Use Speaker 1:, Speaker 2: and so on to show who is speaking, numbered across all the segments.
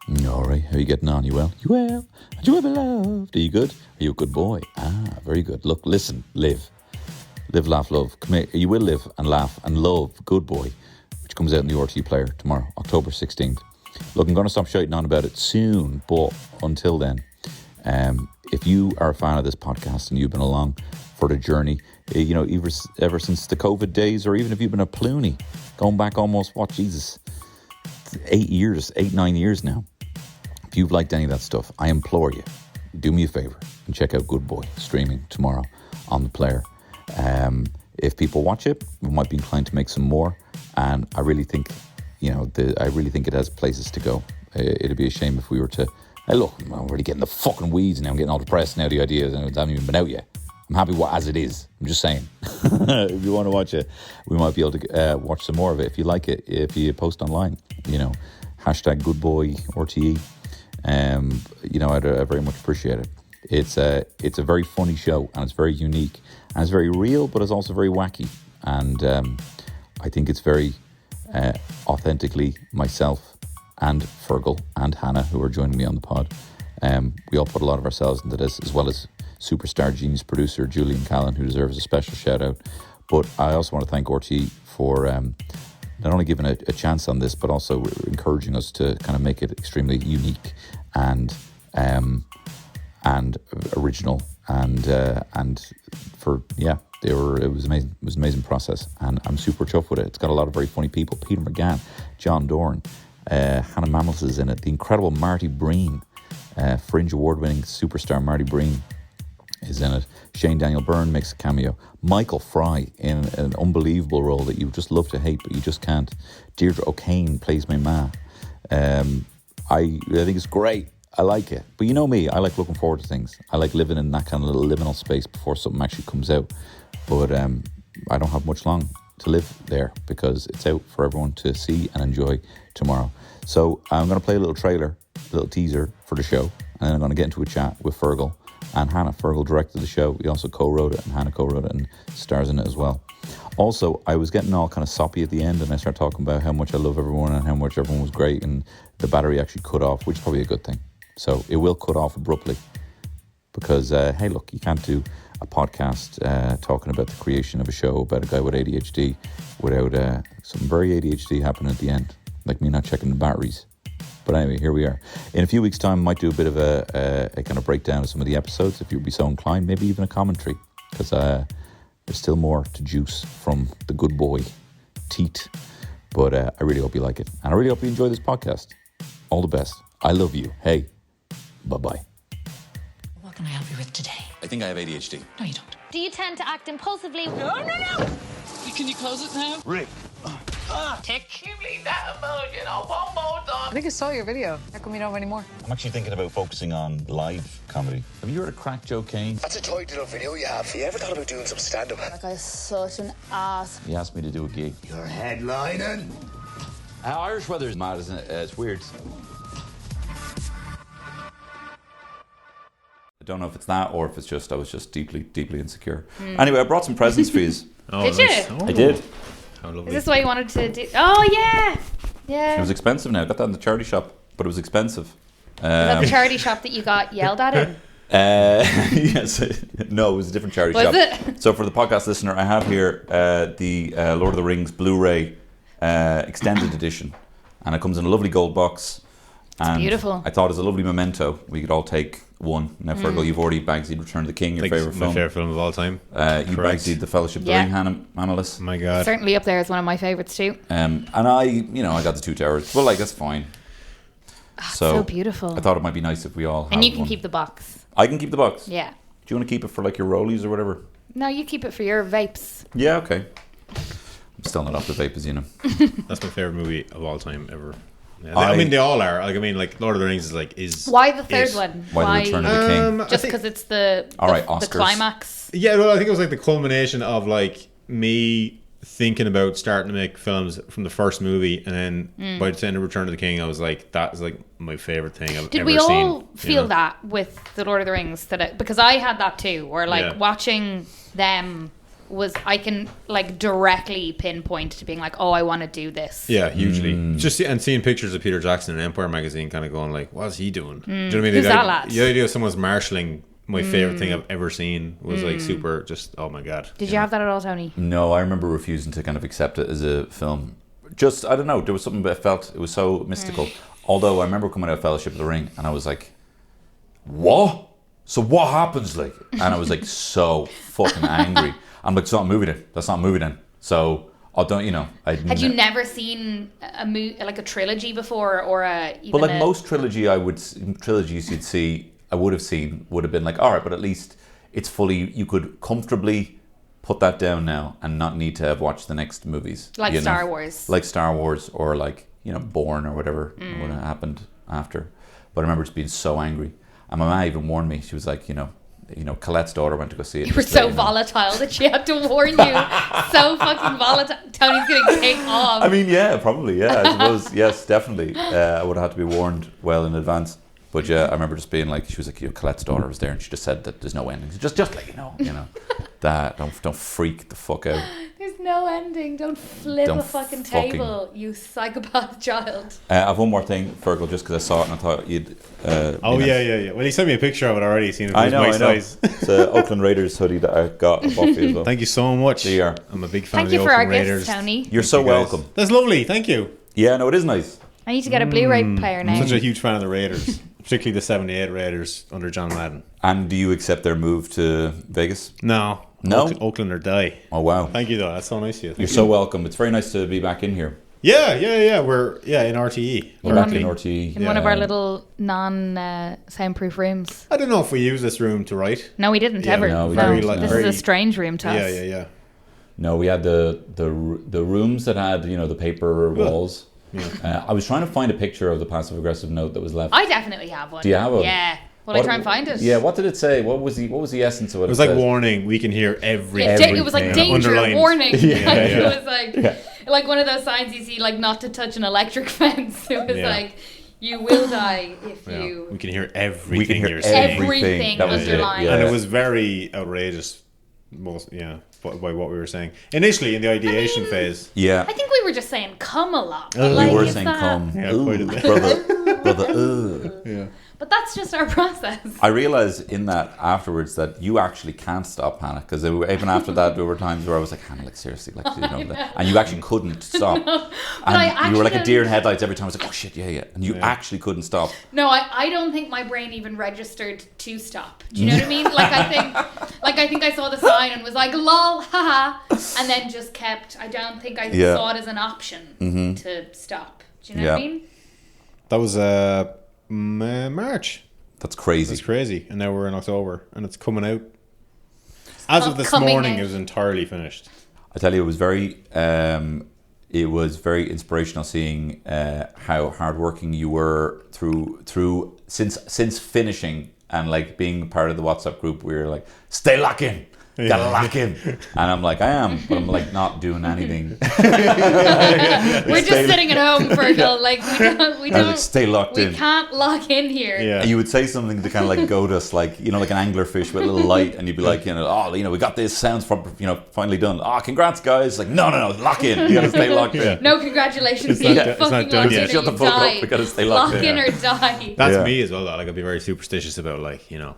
Speaker 1: All right, how are you getting on? You well? You well? Had you ever loved? Are you good? Are you a good boy? Ah, very good. Look, listen, live. Live, laugh, love. Come here. You will live and laugh and love Good Boy, which comes out in the RTÉ Player tomorrow, October 16th. Look, I'm going to stop shouting on about it soon, but until then, if you are a fan of this podcast and you've been along for the journey, you know, ever since the COVID days, or even if you've been a ploonie, going back almost, 9 years now. If you've liked any of that stuff, I implore you, do me a favour and check out Good Boy streaming tomorrow on the Player. If people watch it, we might be inclined to make some more, and I really think, it has places to go. It'd be a shame if we were to. Hey, look, I'm already getting the fucking weeds now. I'm getting all depressed now. The idea is it hasn't even been out yet. I'm happy as it is. I'm just saying. If you want to watch it, we might be able to watch some more of it. If you like it, if you post online, hashtag GoodBoyRTE. I'd very much appreciate it. It's a very funny show, and it's very unique, and it's very real, but it's also very wacky. And I think it's very authentically myself and Fergal and Hannah, who are joining me on the pod. We all put a lot of ourselves into this, as well as superstar genius producer Julian Callan, who deserves a special shout out. But I also want to thank RTÉ for not only giving a chance on this, but also encouraging us to kind of make it extremely unique and original, it was amazing. It was an amazing process, and I'm super chuffed with it. It's got a lot of very funny people: Peter McGann, John Dorn, Hannah Mamalis is in it, the incredible Marty Breen, Fringe award-winning superstar Marty Breen is in it. Shane Daniel Byrne makes a cameo. Michael Fry in an unbelievable role that you just love to hate, but you just can't. Deirdre O'Kane plays my ma. I think it's great. I like it. But you know me, I like looking forward to things. I like living in that kind of little liminal space before something actually comes out. But I don't have much long to live there, because it's out for everyone to see and enjoy tomorrow. So I'm going to play a little trailer, a little teaser for the show, and then I'm going to get into a chat with Fergal and Hannah. Fergal directed the show. He also co-wrote it, and Hannah co-wrote it and stars in it as well. Also, I was getting all kind of soppy at the end, and I started talking about how much I love everyone and how much everyone was great, and the battery actually cut off, which is probably a good thing. So it will cut off abruptly, because, hey, look, you can't do a podcast talking about the creation of a show about a guy with ADHD without something very ADHD happening at the end, like me not checking the batteries. But anyway, here we are. In a few weeks' time, I might do a bit of a kind of breakdown of some of the episodes, if you'd be so inclined, maybe even a commentary, because there's still more to juice from the Good Boy teat. But I really hope you like it, and I really hope you enjoy this podcast. All the best. I love you. Hey, bye-bye.
Speaker 2: What can I help you with today?
Speaker 1: I think I have ADHD.
Speaker 2: No, you don't.
Speaker 3: Do you tend to act impulsively?
Speaker 2: No! Can you close it now?
Speaker 4: Rick.
Speaker 2: Tick.
Speaker 4: You leave that emotion on one more time.
Speaker 5: I think I saw your video. How come you don't have any more?
Speaker 1: I'm actually thinking about focusing on live comedy. Have you heard of Crack Joe Kane?
Speaker 6: That's a tight little video you have. You ever thought about doing some stand-up?
Speaker 3: That guy's such an ass.
Speaker 1: He asked me to do a gig.
Speaker 6: You're headlining.
Speaker 1: Irish weather is mad, isn't it? It's weird. I don't know if it's that, or if it's just I was just deeply, deeply insecure. Anyway, I brought some presents for you.
Speaker 3: Did you?
Speaker 1: I did.
Speaker 7: How lovely.
Speaker 3: Is this what you wanted to do? Oh, yeah. Yeah.
Speaker 1: It was expensive now. I got that in the charity shop, but it was expensive.
Speaker 3: Is that the charity shop that you got yelled at in?
Speaker 1: Yes. No, it was a different charity shop.
Speaker 3: Was it?
Speaker 1: So for the podcast listener, I have here the Lord of the Rings Blu-ray extended edition, and it comes in a lovely gold box. And
Speaker 3: beautiful.
Speaker 1: I thought as a lovely memento, we could all take one. Now, Fergal, you've already Bagsied Return of the King, your favourite film.
Speaker 7: My favourite film of all time.
Speaker 1: You Bagsied The Fellowship of the Ring, Hannah Mamalis.
Speaker 7: Oh my God.
Speaker 3: Certainly up there as one of my favourites too.
Speaker 1: And I got the Two Towers. Well, that's fine.
Speaker 3: So beautiful.
Speaker 1: I thought it might be nice if we all
Speaker 3: And
Speaker 1: had
Speaker 3: you can
Speaker 1: one.
Speaker 3: keep the box.
Speaker 1: I can keep the box?
Speaker 3: Yeah.
Speaker 1: Do you want to keep it for like your rollies or whatever?
Speaker 3: No, you keep it for your vapes.
Speaker 1: Yeah, okay. I'm still not off the vape, as you know.
Speaker 7: That's my favourite movie of all time ever. Yeah, I mean, they all are. Lord of the Rings is.
Speaker 3: Why the third one?
Speaker 1: Why the Return of the King?
Speaker 3: Just because it's the
Speaker 1: Oscars.
Speaker 3: climax.
Speaker 7: Yeah, well, I think it was like the culmination of like me thinking about starting to make films from the first movie, and then by the end of Return of the King, I was like, that is like my favourite thing I've
Speaker 3: Did
Speaker 7: ever
Speaker 3: we
Speaker 7: seen.
Speaker 3: all feel that with the Lord of the Rings? Because I had that too, where like watching them I can like directly pinpoint to being like, oh, I want to do this.
Speaker 7: Yeah, hugely. Just seeing pictures of Peter Jackson in Empire magazine, kind of going like, what's he doing? Do you know what I mean?
Speaker 3: Who's that lad?
Speaker 7: The idea of someone's marshalling my favorite thing I've ever seen was like super. Just oh my god.
Speaker 3: Did you have that at all, Tony?
Speaker 1: No, I remember refusing to kind of accept it as a film. Just, I don't know, there was something that I felt, it was so mystical. Although I remember coming out of Fellowship of the Ring and I was like, what? So what happens, like? And I was like so fucking angry. I'm like, it's not a movie then. That's not a movie then. So I don't, you know.
Speaker 3: Had you never seen like a trilogy before, or even
Speaker 1: but like most trilogies you'd see, I would have seen, would have been like, all right, but at least it's fully, you could comfortably put that down now and not need to have watched the next movies.
Speaker 3: Like Star Wars.
Speaker 1: Like Star Wars, or like, you know, Bourne or whatever would have happened after. But I remember just being so angry. And my mum even warned me. She was like, you know, Colette's daughter went to go see it.
Speaker 3: You were so volatile that she had to warn you. So fucking volatile. Tony's gonna kick off.
Speaker 1: I mean, yeah, probably, yeah. I suppose, yes, definitely. I would have had to be warned well in advance. But yeah, I remember just being like, she was like, you know, Colette's daughter was there, and she just said that there's no ending. Just like, you know, that don't freak the fuck out.
Speaker 3: There's no ending. Don't flip a fucking table, you psychopath child.
Speaker 1: I have one more thing, Fergal, just because I saw it and I thought you'd.
Speaker 7: Yeah. Well, he sent me a picture of it already. Seen it.
Speaker 1: I know.
Speaker 7: Size.
Speaker 1: It's an Oakland Raiders hoodie that I got at Buffy as well.
Speaker 7: Thank you so much.
Speaker 1: There you are.
Speaker 7: I'm a big fan
Speaker 3: Thank
Speaker 7: of
Speaker 3: you
Speaker 7: the
Speaker 3: for our
Speaker 7: Oakland Raiders.
Speaker 3: gifts, Tony.
Speaker 1: You're so welcome.
Speaker 7: That's lovely. Thank you.
Speaker 1: Yeah, no, it is nice.
Speaker 3: I need to get a Blu-ray player now.
Speaker 7: I'm such a huge fan of the Raiders, particularly the '78 Raiders under John Madden.
Speaker 1: And do you accept their move to Vegas?
Speaker 7: No. Oakland or die.
Speaker 1: Oh wow!
Speaker 7: Thank you though. That's so nice of you.
Speaker 1: You're so welcome. It's very nice to be back in here.
Speaker 7: Yeah. We're in RTE.
Speaker 1: We're back in RTE.
Speaker 3: In one of our little non-soundproof rooms.
Speaker 7: I don't know if we use this room to write.
Speaker 3: No, we didn't ever.
Speaker 1: No, we
Speaker 3: No,
Speaker 1: didn't.
Speaker 3: this is a strange room to us.
Speaker 7: Yeah.
Speaker 1: No, we had the rooms that had, you know, the paper walls. Yeah. I was trying to find a picture of the passive aggressive note that was left.
Speaker 3: I definitely have one.
Speaker 1: Do you have one?
Speaker 3: Yeah. Will I try and find it?
Speaker 1: Yeah. What did it say? What was the essence of it?
Speaker 7: It was like warning. We can hear every.
Speaker 3: Yeah, it was like danger,
Speaker 7: underlined.
Speaker 3: warning.
Speaker 1: Yeah.
Speaker 3: It was like one of those signs you see, like not to touch an electric fence. It was like, you will die if you.
Speaker 7: We can hear everything you're saying.
Speaker 3: Everything
Speaker 1: that was
Speaker 3: underlined.
Speaker 7: And it was very outrageous. By what we were saying initially in the ideation phase.
Speaker 1: Yeah.
Speaker 3: I think we were just saying come a lot.
Speaker 1: We were saying come.
Speaker 7: Yeah,
Speaker 1: Ooh,
Speaker 7: quite a bit.
Speaker 1: brother.
Speaker 7: Yeah.
Speaker 3: But that's just our process.
Speaker 1: I realised in that afterwards that you actually can't stop Hannah, because even after that there were times where I was like, Hannah, like seriously, like, you know, and you actually couldn't stop. And you were like a deer in headlights every time. I was like, oh shit, yeah, and you actually couldn't stop.
Speaker 3: No, I don't think my brain even registered to stop. Do you know what I mean? I think I saw the sign and was like, lol, haha, and then just kept. I don't think I saw it as an option to stop. Do you know what I mean?
Speaker 7: That was March.
Speaker 1: That's crazy.
Speaker 7: It's crazy, and now we're in October, and it's coming out. As of this morning, it was entirely finished.
Speaker 1: I tell you, it was very inspirational seeing how hardworking you were through since finishing, and like being part of the WhatsApp group. We were like, stay locked in. Gotta lock in. And I'm like, I am, but I'm like not doing anything.
Speaker 3: We're just sitting at home, Fergal. Like we don't
Speaker 1: like, stay locked in.
Speaker 3: We can't lock in here.
Speaker 7: Yeah.
Speaker 1: And you would say something to kind of like goad us, like, you know, like an anglerfish with a little light, and you'd be like, you know, oh, you know, we got this, sounds finally done. Oh, congrats, guys. Like, no, lock in. You gotta stay locked in.
Speaker 3: No, congratulations.
Speaker 7: It's not
Speaker 3: fucking
Speaker 7: done
Speaker 3: locked
Speaker 7: yet.
Speaker 3: in.
Speaker 1: Shut the fuck up. We gotta stay locked in.
Speaker 3: Lock in or die.
Speaker 7: That's me as well. Like, I'd be very superstitious about, like, you know,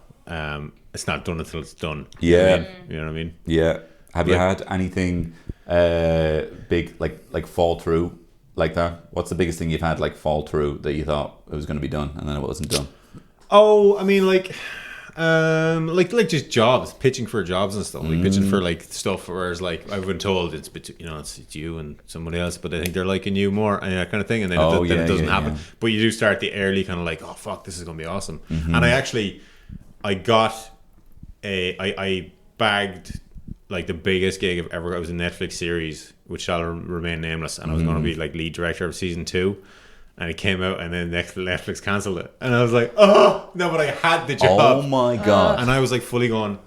Speaker 7: it's not done until it's done.
Speaker 1: Yeah.
Speaker 7: You know what I mean?
Speaker 1: Yeah. Have you had anything big like fall through like that? What's the biggest thing you've had like fall through that you thought it was going to be done and then it wasn't done?
Speaker 7: Oh, I mean, like just jobs, pitching for jobs and stuff. Like pitching for like stuff, whereas like I've been told it's you and somebody else, but they think they're liking you more and that kind of thing, and then it doesn't happen. Yeah. But you do start the early kind of like, oh fuck, this is going to be awesome. And I bagged like the biggest gig I've ever got. It was a Netflix series which shall remain nameless, and I was going to be like lead director of season 2, and it came out and then Netflix cancelled it, and I was like, oh no, but I had the job.
Speaker 1: Oh my god.
Speaker 7: And I was like fully going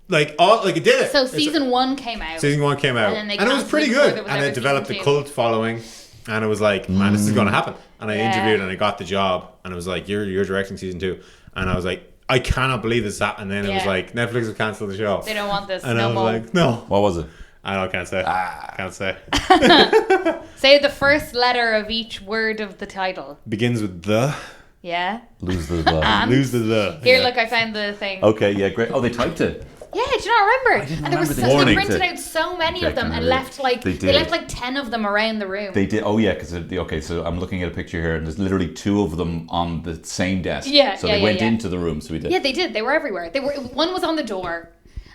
Speaker 7: like it did it.
Speaker 3: So season 1 came out,
Speaker 7: and it was pretty good, and it developed a cult following, and it was like, man, this is going to happen. And I interviewed and I got the job, and it was like, you're directing season 2, and I was like, I cannot believe this happened. And then it was
Speaker 3: Yeah.
Speaker 7: like, Netflix have cancelled the show.
Speaker 3: They don't want this
Speaker 7: And
Speaker 3: no
Speaker 7: I was
Speaker 3: more.
Speaker 7: like, no.
Speaker 1: What was it?
Speaker 7: I don't, can't say. Can't say.
Speaker 3: Say the first letter of each word of the title.
Speaker 7: Begins with the.
Speaker 3: Yeah.
Speaker 1: Lose the love.
Speaker 3: And
Speaker 7: Lose the.
Speaker 3: here,
Speaker 7: yeah.
Speaker 3: look, I found the thing.
Speaker 1: Okay, yeah, great. Oh, they typed it.
Speaker 3: Yeah, do you not remember? And there
Speaker 1: remember
Speaker 3: was
Speaker 1: the
Speaker 3: so, they
Speaker 7: warning.
Speaker 3: printed out so many of them
Speaker 1: Checking
Speaker 3: and
Speaker 1: it.
Speaker 3: left like
Speaker 1: They
Speaker 3: they
Speaker 1: did.
Speaker 3: left like 10 of them around the room.
Speaker 1: They did. Oh, yeah, because okay. So I'm looking at a picture here, and there's literally 2 of them on the same desk.
Speaker 3: Yeah,
Speaker 1: So
Speaker 3: yeah,
Speaker 1: they
Speaker 3: yeah,
Speaker 1: went
Speaker 3: yeah.
Speaker 1: into the room. So we did.
Speaker 3: Yeah, they did. They were everywhere. They were. One was on the door,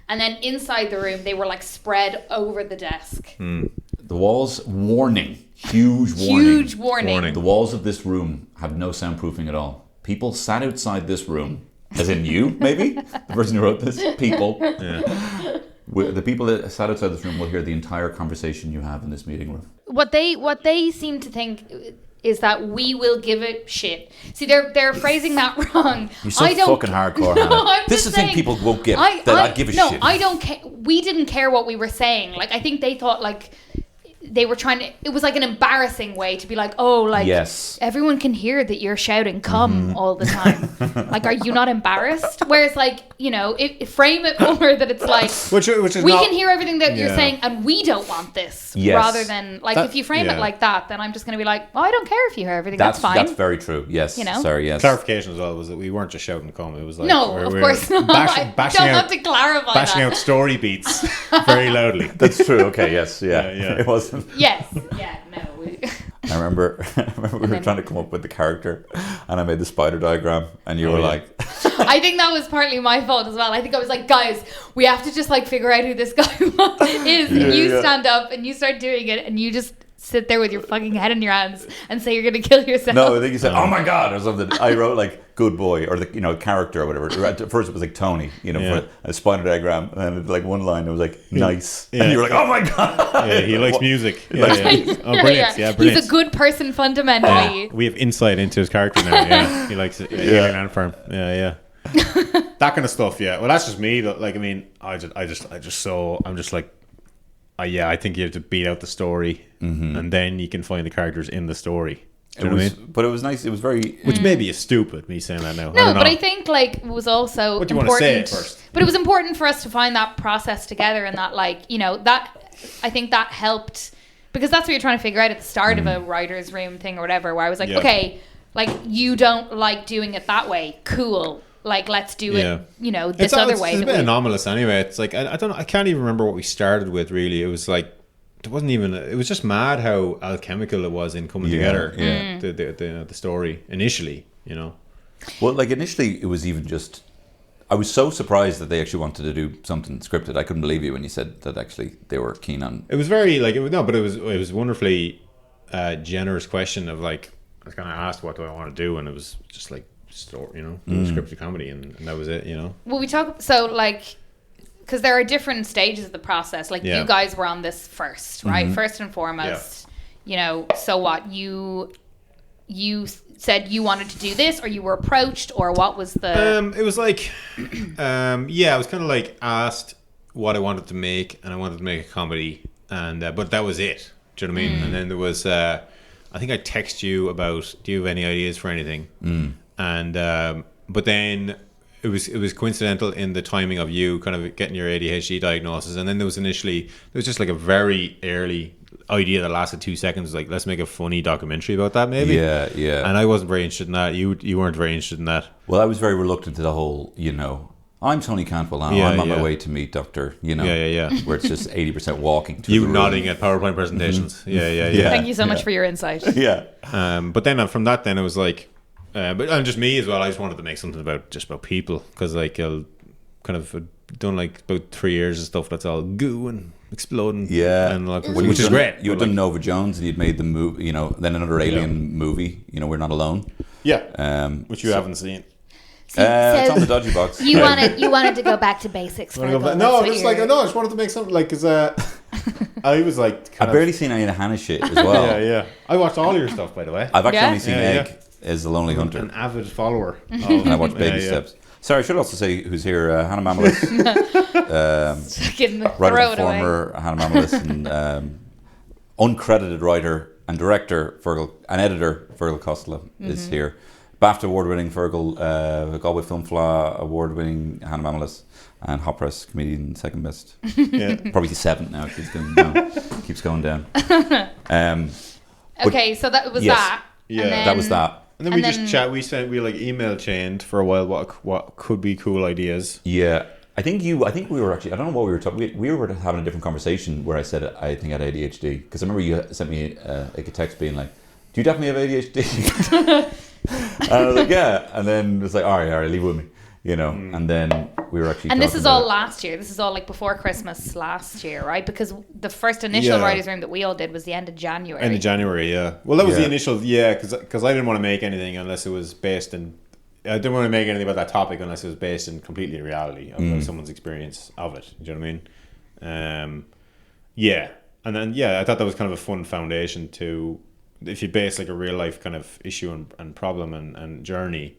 Speaker 3: and then inside the room they were like spread over the desk.
Speaker 1: The walls, warning, huge warning.
Speaker 3: Huge warning.
Speaker 1: The walls of this room have no soundproofing at all. People sat outside this room, as in you, maybe the person who wrote this. People.
Speaker 7: Yeah.
Speaker 1: The people that sat outside this room will hear the entire conversation you have in this meeting room.
Speaker 3: What they seem to think is that we will give it shit. See, they're phrasing that wrong.
Speaker 1: You're so
Speaker 3: I don't,
Speaker 1: fucking hardcore,
Speaker 3: No,
Speaker 1: Hannah.
Speaker 3: I'm
Speaker 1: This
Speaker 3: just
Speaker 1: is the thing
Speaker 3: saying,
Speaker 1: people won't get. That I give a
Speaker 3: no,
Speaker 1: shit.
Speaker 3: I don't care. We didn't care what we were saying. Like, I think they thought like they were trying to. It was like an embarrassing way to be like, oh, like
Speaker 1: Yes.
Speaker 3: everyone can hear that you're shouting "come" all the time. Like, are you not embarrassed? Whereas, like, you know, frame it more that it's like
Speaker 7: Which is
Speaker 3: we
Speaker 7: not,
Speaker 3: can hear everything that you're
Speaker 7: Yeah.
Speaker 3: saying, and we don't want this.
Speaker 1: Yes.
Speaker 3: Rather than like
Speaker 7: That-
Speaker 3: if you frame
Speaker 7: yeah.
Speaker 3: it like that, then I'm just going to be like, oh, I don't care if you hear everything. That's fine.
Speaker 1: That's very true. Yes.
Speaker 3: You know?
Speaker 1: Sorry. Yes.
Speaker 7: clarification as well was that we weren't just shouting come. It was like
Speaker 3: No, of course not. I
Speaker 7: bashing
Speaker 3: don't
Speaker 7: out,
Speaker 3: have to clarify
Speaker 7: bashing
Speaker 3: that.
Speaker 7: out story beats very loudly.
Speaker 1: That's true. Okay. Yes. Yeah.
Speaker 7: Yeah.
Speaker 1: It wasn't.
Speaker 3: Yes. Yeah. No.
Speaker 1: I remember we were trying to come up with the character, and I made the spider diagram, and you were
Speaker 7: yeah.
Speaker 1: like,
Speaker 3: I think that was partly my fault as well. I think I was like, guys, we have to just like figure out who this guy is. And you stand up and you start doing it, and you just sit there with your fucking head in your hands and say you're going to kill yourself.
Speaker 1: no, I think you said, "Oh my god," or something. I wrote like "good boy" or the character or whatever. At first it was like Tony,
Speaker 7: Yeah.
Speaker 1: for a spider diagram, and then like one line it was like nice,
Speaker 7: Yeah.
Speaker 1: and you were like, "Oh my god."
Speaker 7: Yeah, he likes music. Yeah,
Speaker 1: likes
Speaker 7: yeah. Oh, brilliant. Yeah, brilliant.
Speaker 3: He's a good person fundamentally.
Speaker 7: We have insight into his character now. Yeah, he likes it. Yeah, and firm. Yeah. That kind of stuff. Yeah. Well, that's just me. Like, I mean, I'm just like, I think you have to beat out the story, and then you can find the characters in the story. Do you know what I mean?
Speaker 1: But it was nice. It was very.
Speaker 7: Which maybe is stupid, me saying that now.
Speaker 3: No,
Speaker 7: don't
Speaker 3: but
Speaker 7: know.
Speaker 3: I think like it was also
Speaker 7: What do you want
Speaker 3: important.
Speaker 7: to say at first?
Speaker 3: But it was important for us to find that process together, and that like that I think that helped because that's what you're trying to figure out at the start of a writer's room thing or whatever. Where I was like,
Speaker 7: Yeah.
Speaker 3: okay, like you don't like doing it that way, cool. Like let's do
Speaker 7: Yeah.
Speaker 3: it, this other way.
Speaker 7: It's a
Speaker 3: that
Speaker 7: bit
Speaker 3: we-
Speaker 7: anomalous anyway. It's like I don't know. I can't even remember what we started with. Really, it was like it wasn't even. It was just mad how alchemical it was in coming together.
Speaker 1: yeah.
Speaker 7: The story initially.
Speaker 1: Well, like initially, it was even just. I was so surprised that they actually wanted to do something scripted. I couldn't believe you when you said that actually they were keen on.
Speaker 7: It was very like but it was wonderfully generous question of like I was kind of asked what do I want to do, and it was just like story, scripted comedy, and that was it.
Speaker 3: Well, we talk so like because there are different stages of the process. Like
Speaker 7: Yeah.
Speaker 3: you guys were on this first, right? First and foremost, So what you said you wanted to do this, or you were approached, or what was the?
Speaker 7: It was like, I was kind of like asked what I wanted to make, and I wanted to make a comedy, and but that was it. Do you know what I mean? And then there was, I think I text you about, do you have any ideas for anything? And but then it was coincidental in the timing of you kind of getting your ADHD diagnosis, and then there was just like a very early idea that lasted 2 seconds, like let's make a funny documentary about that maybe.
Speaker 1: Yeah.
Speaker 7: And I wasn't very interested in that. You weren't very interested in that.
Speaker 1: Well, I was very reluctant to the whole, I'm Tony Cantwell now.
Speaker 7: Yeah,
Speaker 1: I'm on
Speaker 7: yeah.
Speaker 1: my way to meet Dr.
Speaker 7: Yeah.
Speaker 1: Where it's just 80% walking. To
Speaker 7: You
Speaker 1: the room.
Speaker 7: nodding at PowerPoint presentations. Yeah.
Speaker 3: Thank you so much for your insight.
Speaker 1: Yeah.
Speaker 7: But then from that, then it was like, but and just me as well. I just wanted to make something about people, because like I'll kind of done like about 3 years of stuff that's all goo and exploding.
Speaker 1: Yeah.
Speaker 7: and like,
Speaker 1: Well,
Speaker 7: which is great.
Speaker 1: You had
Speaker 7: but
Speaker 1: done
Speaker 7: like,
Speaker 1: Nova Jones, and you'd made the movie, then another Alien movie, We're Not Alone.
Speaker 7: which you haven't seen.
Speaker 1: It's on the dodgy box.
Speaker 3: You wanted to go back to basics.
Speaker 7: No, I just wanted to make something like because I was like,
Speaker 1: I've barely seen any of the Hannah shit as well.
Speaker 7: yeah. I watched all your stuff, by the way.
Speaker 1: I've actually
Speaker 3: Yeah?
Speaker 1: only seen
Speaker 7: Yeah,
Speaker 1: Egg as The Lonely Hunter.
Speaker 7: An avid follower.
Speaker 1: And I watched Baby
Speaker 7: Yeah.
Speaker 1: Steps. Sorry, I should also say who's here. Hannah Mamalis, writer
Speaker 3: Throw
Speaker 1: and
Speaker 3: it away.
Speaker 1: performer Hannah Mamalis, and uncredited writer and director and editor Fergal Costello is here. BAFTA award-winning Fergal, Galway Film Fleadh award-winning Hannah Mamalis, and Hot Press comedian second best. Probably 7th now. It keeps going down.
Speaker 3: Okay, so that was
Speaker 1: yes.
Speaker 3: that.
Speaker 7: Yeah.
Speaker 3: And then,
Speaker 1: That was that.
Speaker 7: And then we just chat. We like email chained for a while. What could be cool ideas?
Speaker 1: Yeah. I think we were actually, I don't know what we were talking, we were having a different conversation where I said I think I had ADHD, because I remember you sent me like a text being like, do you definitely have ADHD? And I was like, yeah. And then it was like, all right, leave it with me, you know. And then we were actually
Speaker 3: And this
Speaker 1: talking
Speaker 3: is all
Speaker 1: about
Speaker 3: last year. This is all like before Christmas last year, right? Because the first initial writers' room that we all did was the end of January.
Speaker 7: End of January, yeah. Well, that was the
Speaker 1: Yeah.
Speaker 7: initial, because I didn't want to make anything unless it was based in. I didn't want to make anything about that topic unless it was based in completely reality of like, someone's experience of it. Do you know what I mean? Yeah. And then, I thought that was kind of a fun foundation to, if you base like a real life kind of issue and problem and journey,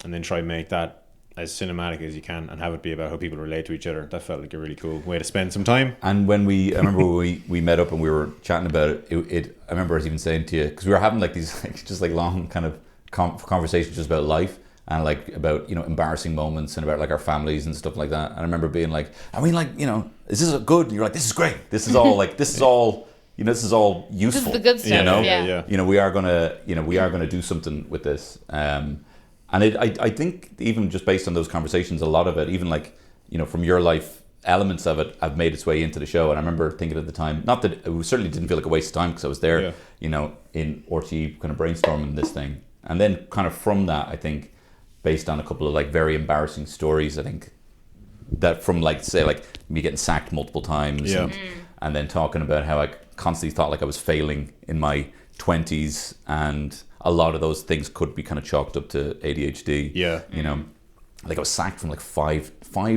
Speaker 7: and then try and make that as cinematic as you can and have it be about how people relate to each other. That felt like a really cool way to spend some time.
Speaker 1: And when I remember when we met up and we were chatting about it, I remember us even saying to you, because we were having like these like, just like long kind of conversations just about life and like about, you know, embarrassing moments and about like our families and stuff like that. And I remember being like, I mean, like, you know, is this good? And you're like, this is great. This is all like, this is all, you know, this is all useful.
Speaker 3: This is the good stuff.
Speaker 1: You know,
Speaker 3: Yeah.
Speaker 1: you know, we are gonna do something with this. And I think even just based on those conversations, a lot of it, even like, you know, from your life, elements of it have made its way into the show. And I remember thinking at the time, not that it certainly didn't feel like a waste of time because I was there, you know, in RTÉ kind of brainstorming this thing. And then kind of from that, I think, based on a couple of like very embarrassing stories, I think that from like, say like me getting sacked multiple times and then talking about how I constantly thought like I was failing in my 20s, and a lot of those things could be kind of chalked up to ADHD.
Speaker 7: Yeah.
Speaker 1: You know, like I was sacked from like five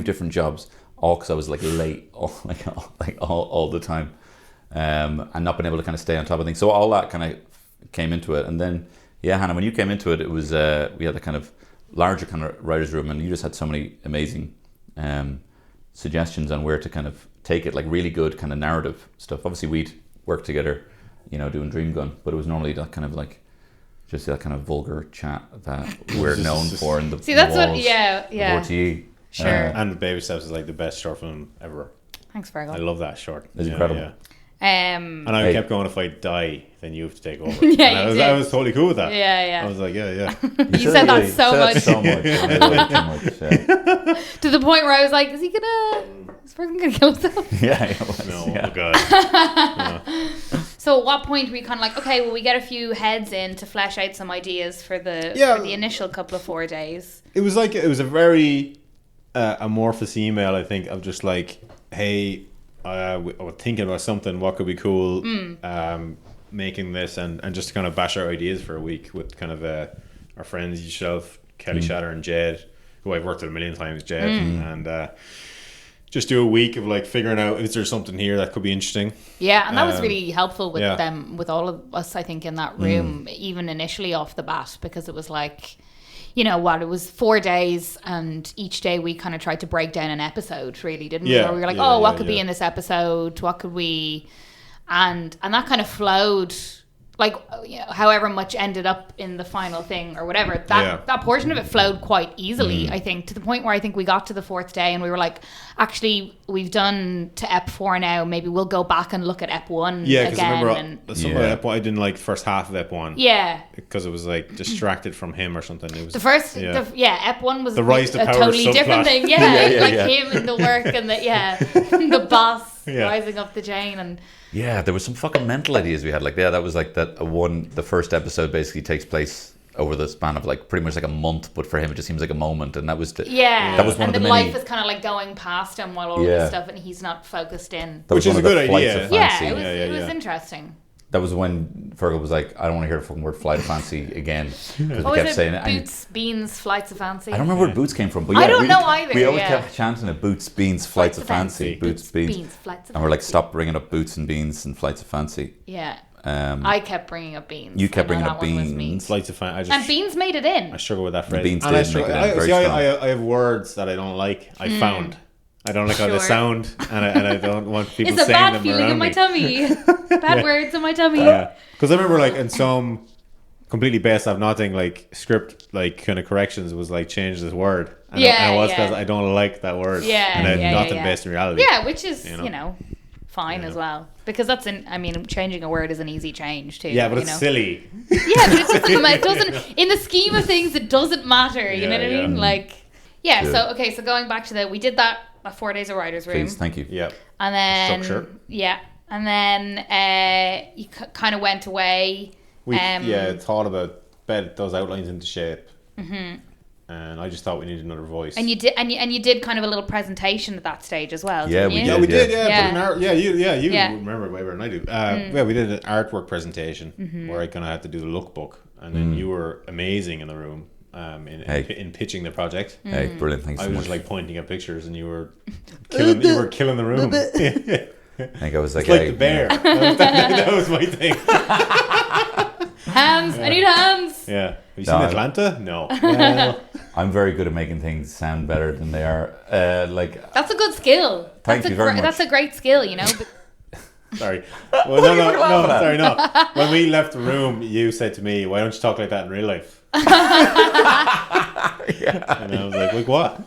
Speaker 1: different jobs, all because I was like late all the time, and not being able to kind of stay on top of things. So all that kind of came into it. And then, Hannah, when you came into it, it was, we had a kind of larger kind of writer's room, and you just had so many amazing suggestions on where to kind of take it, like really good kind of narrative stuff. Obviously we'd work together, you know, doing Dream Gun, but it was normally that kind of like just that kind of vulgar chat that we're known for in the
Speaker 3: that's what,
Speaker 1: walls of RTÉ.
Speaker 3: Sure.
Speaker 7: And Baby Steps is like the best short film ever.
Speaker 3: Thanks, Fergal.
Speaker 7: I love that short.
Speaker 1: It's incredible.
Speaker 7: Yeah.
Speaker 3: And
Speaker 7: I kept going, if I die, then you have to take over.
Speaker 3: Yeah,
Speaker 7: and
Speaker 3: you
Speaker 7: I
Speaker 3: did.
Speaker 7: was totally cool with that.
Speaker 3: Yeah.
Speaker 7: I was like, yeah.
Speaker 3: You said that so much.
Speaker 1: So much. Yeah.
Speaker 3: To the point where I was like, is Fergal gonna kill himself?
Speaker 1: Yeah, it was.
Speaker 7: No,
Speaker 1: Yeah.
Speaker 7: oh God.
Speaker 3: So at what point were we kind of like, okay, well, we get a few heads in to flesh out some ideas for the initial couple of 4 days?
Speaker 7: It was a very amorphous email, I think, of just like, hey, I was thinking about something, what could be cool, making this, and just to kind of bash our ideas for a week with kind of our friends, yourself, Kelly Shatter and Jed, who I've worked with a million times, Jed, and just do a week of like figuring out, is there something here that could be interesting?
Speaker 3: Yeah, and that was really helpful with
Speaker 7: yeah.
Speaker 3: them, with all of us, I think, in that room, even initially off the bat, because it was like, you know what, it was 4 days, and each day we kind of tried to break down an episode, really, didn't we? Where we were like, what could be in this episode? What could we... And that kind of flowed, like, you know, however much ended up in the final thing or whatever, that portion of it flowed quite easily, I think, to the point where I think we got to the 4th day and we were like, actually, we've done to Ep 4 now, maybe we'll go back and look at Ep 1
Speaker 7: Yeah, because I
Speaker 3: again.
Speaker 7: remember Ep 1, I didn't like the first half of Ep 1.
Speaker 3: Yeah.
Speaker 7: Because it was like distracted from him or something. It was
Speaker 3: The first, Ep 1 was
Speaker 7: The rise to
Speaker 3: a
Speaker 7: power
Speaker 3: totally
Speaker 7: subplot.
Speaker 3: different thing. Him and the work and the boss rising up the chain and...
Speaker 1: Yeah, there was some fucking mental ideas we had. Like, that was like the first episode basically takes place over the span of like pretty much like a month, but for him it just seems like a moment, and that was that was one
Speaker 3: and
Speaker 1: of the
Speaker 3: life
Speaker 1: many.
Speaker 3: is kind of like going past him while all of this stuff, and he's not focused in.
Speaker 1: That was
Speaker 7: Which is
Speaker 1: one
Speaker 7: a
Speaker 1: of the
Speaker 7: good
Speaker 1: flights
Speaker 7: idea.
Speaker 1: of fancy.
Speaker 3: It was interesting.
Speaker 1: That was when Fergal was like, I don't want to hear the fucking word flight of fancy again, because
Speaker 3: What
Speaker 1: we kept
Speaker 3: was
Speaker 1: saying
Speaker 3: it?
Speaker 1: it.
Speaker 3: Boots, beans, flights of fancy.
Speaker 1: I don't remember where boots came from, but
Speaker 3: I don't know either,
Speaker 1: We always
Speaker 3: yeah.
Speaker 1: kept chanting it: boots, beans, flights of fancy, boots, beans,
Speaker 3: flights of
Speaker 1: and we're like,
Speaker 3: fancy.
Speaker 1: stop bringing up boots and beans and flights of fancy.
Speaker 3: Yeah. I kept bringing up beans.
Speaker 1: You kept
Speaker 3: I know
Speaker 1: bringing up
Speaker 3: that one was me.
Speaker 1: beans.
Speaker 7: Flights of fan.
Speaker 3: And beans made it in.
Speaker 7: I struggle with that phrase.
Speaker 1: beans
Speaker 7: And
Speaker 1: did
Speaker 7: I
Speaker 1: make
Speaker 7: struggle-
Speaker 1: it in very strong.
Speaker 7: I have words that I don't like. I found. I don't like how they
Speaker 3: Sure.
Speaker 7: sound, and I don't want people
Speaker 3: It's a
Speaker 7: saying
Speaker 3: bad
Speaker 7: them
Speaker 3: feeling
Speaker 7: around
Speaker 3: in my
Speaker 7: me.
Speaker 3: tummy. Bad words in my tummy.
Speaker 7: Yeah, because I remember like in some completely based off nothing, like script, like kind of corrections was like change this word. And
Speaker 3: Yeah,
Speaker 7: it was
Speaker 3: yeah.
Speaker 7: because I don't like that word.
Speaker 3: Yeah,
Speaker 7: and then
Speaker 3: yeah,
Speaker 7: nothing
Speaker 3: yeah.
Speaker 7: based in reality.
Speaker 3: Yeah, which is,
Speaker 7: You know?
Speaker 3: you know, fine as well. Because that's changing a word is an easy change too.
Speaker 7: Yeah, but
Speaker 3: you
Speaker 7: it's
Speaker 3: know?
Speaker 7: silly.
Speaker 3: Yeah, but it doesn't, in the scheme of things, it doesn't matter. You know what I
Speaker 7: Yeah,
Speaker 3: mean?
Speaker 7: yeah.
Speaker 3: Like, yeah,
Speaker 1: Good.
Speaker 3: so going back to we did that at 4 days of writer's room.
Speaker 1: Please, thank you.
Speaker 7: Yeah.
Speaker 3: And then,
Speaker 7: Structure.
Speaker 3: yeah. And then you kind of went away.
Speaker 7: We thought about bed those outlines into shape. Mm-hmm. And I just thought we needed another voice.
Speaker 3: And you did, and you did kind of a little presentation at that stage as well.
Speaker 1: Yeah,
Speaker 3: didn't
Speaker 1: we
Speaker 3: you?
Speaker 1: did.
Speaker 7: Yeah, we did.
Speaker 3: Yeah.
Speaker 7: You
Speaker 3: Yeah.
Speaker 7: remember it way better than I do. Yeah, we did an artwork presentation where I kind of had to do the lookbook, and then you were amazing in the room in pitching the project.
Speaker 1: Hey, brilliant. Thanks
Speaker 7: I
Speaker 1: so
Speaker 7: was
Speaker 1: much.
Speaker 7: just like pointing at pictures, and you were killing the room.
Speaker 1: I think I was like,
Speaker 7: It's like
Speaker 1: hey,
Speaker 7: the bear. That was my thing.
Speaker 3: Hands. I need hands.
Speaker 7: Yeah. Have you
Speaker 1: No,
Speaker 7: seen
Speaker 1: I-
Speaker 7: Atlanta? No. Well,
Speaker 1: I'm very good at making things sound better than they are. Like,
Speaker 3: That's a good skill.
Speaker 1: Thank you very much.
Speaker 3: That's a great skill, you know. But
Speaker 7: sorry. Well, no. Sorry, no. When we left the room, you said to me, "Why don't you talk like that in real life?" And I was like what?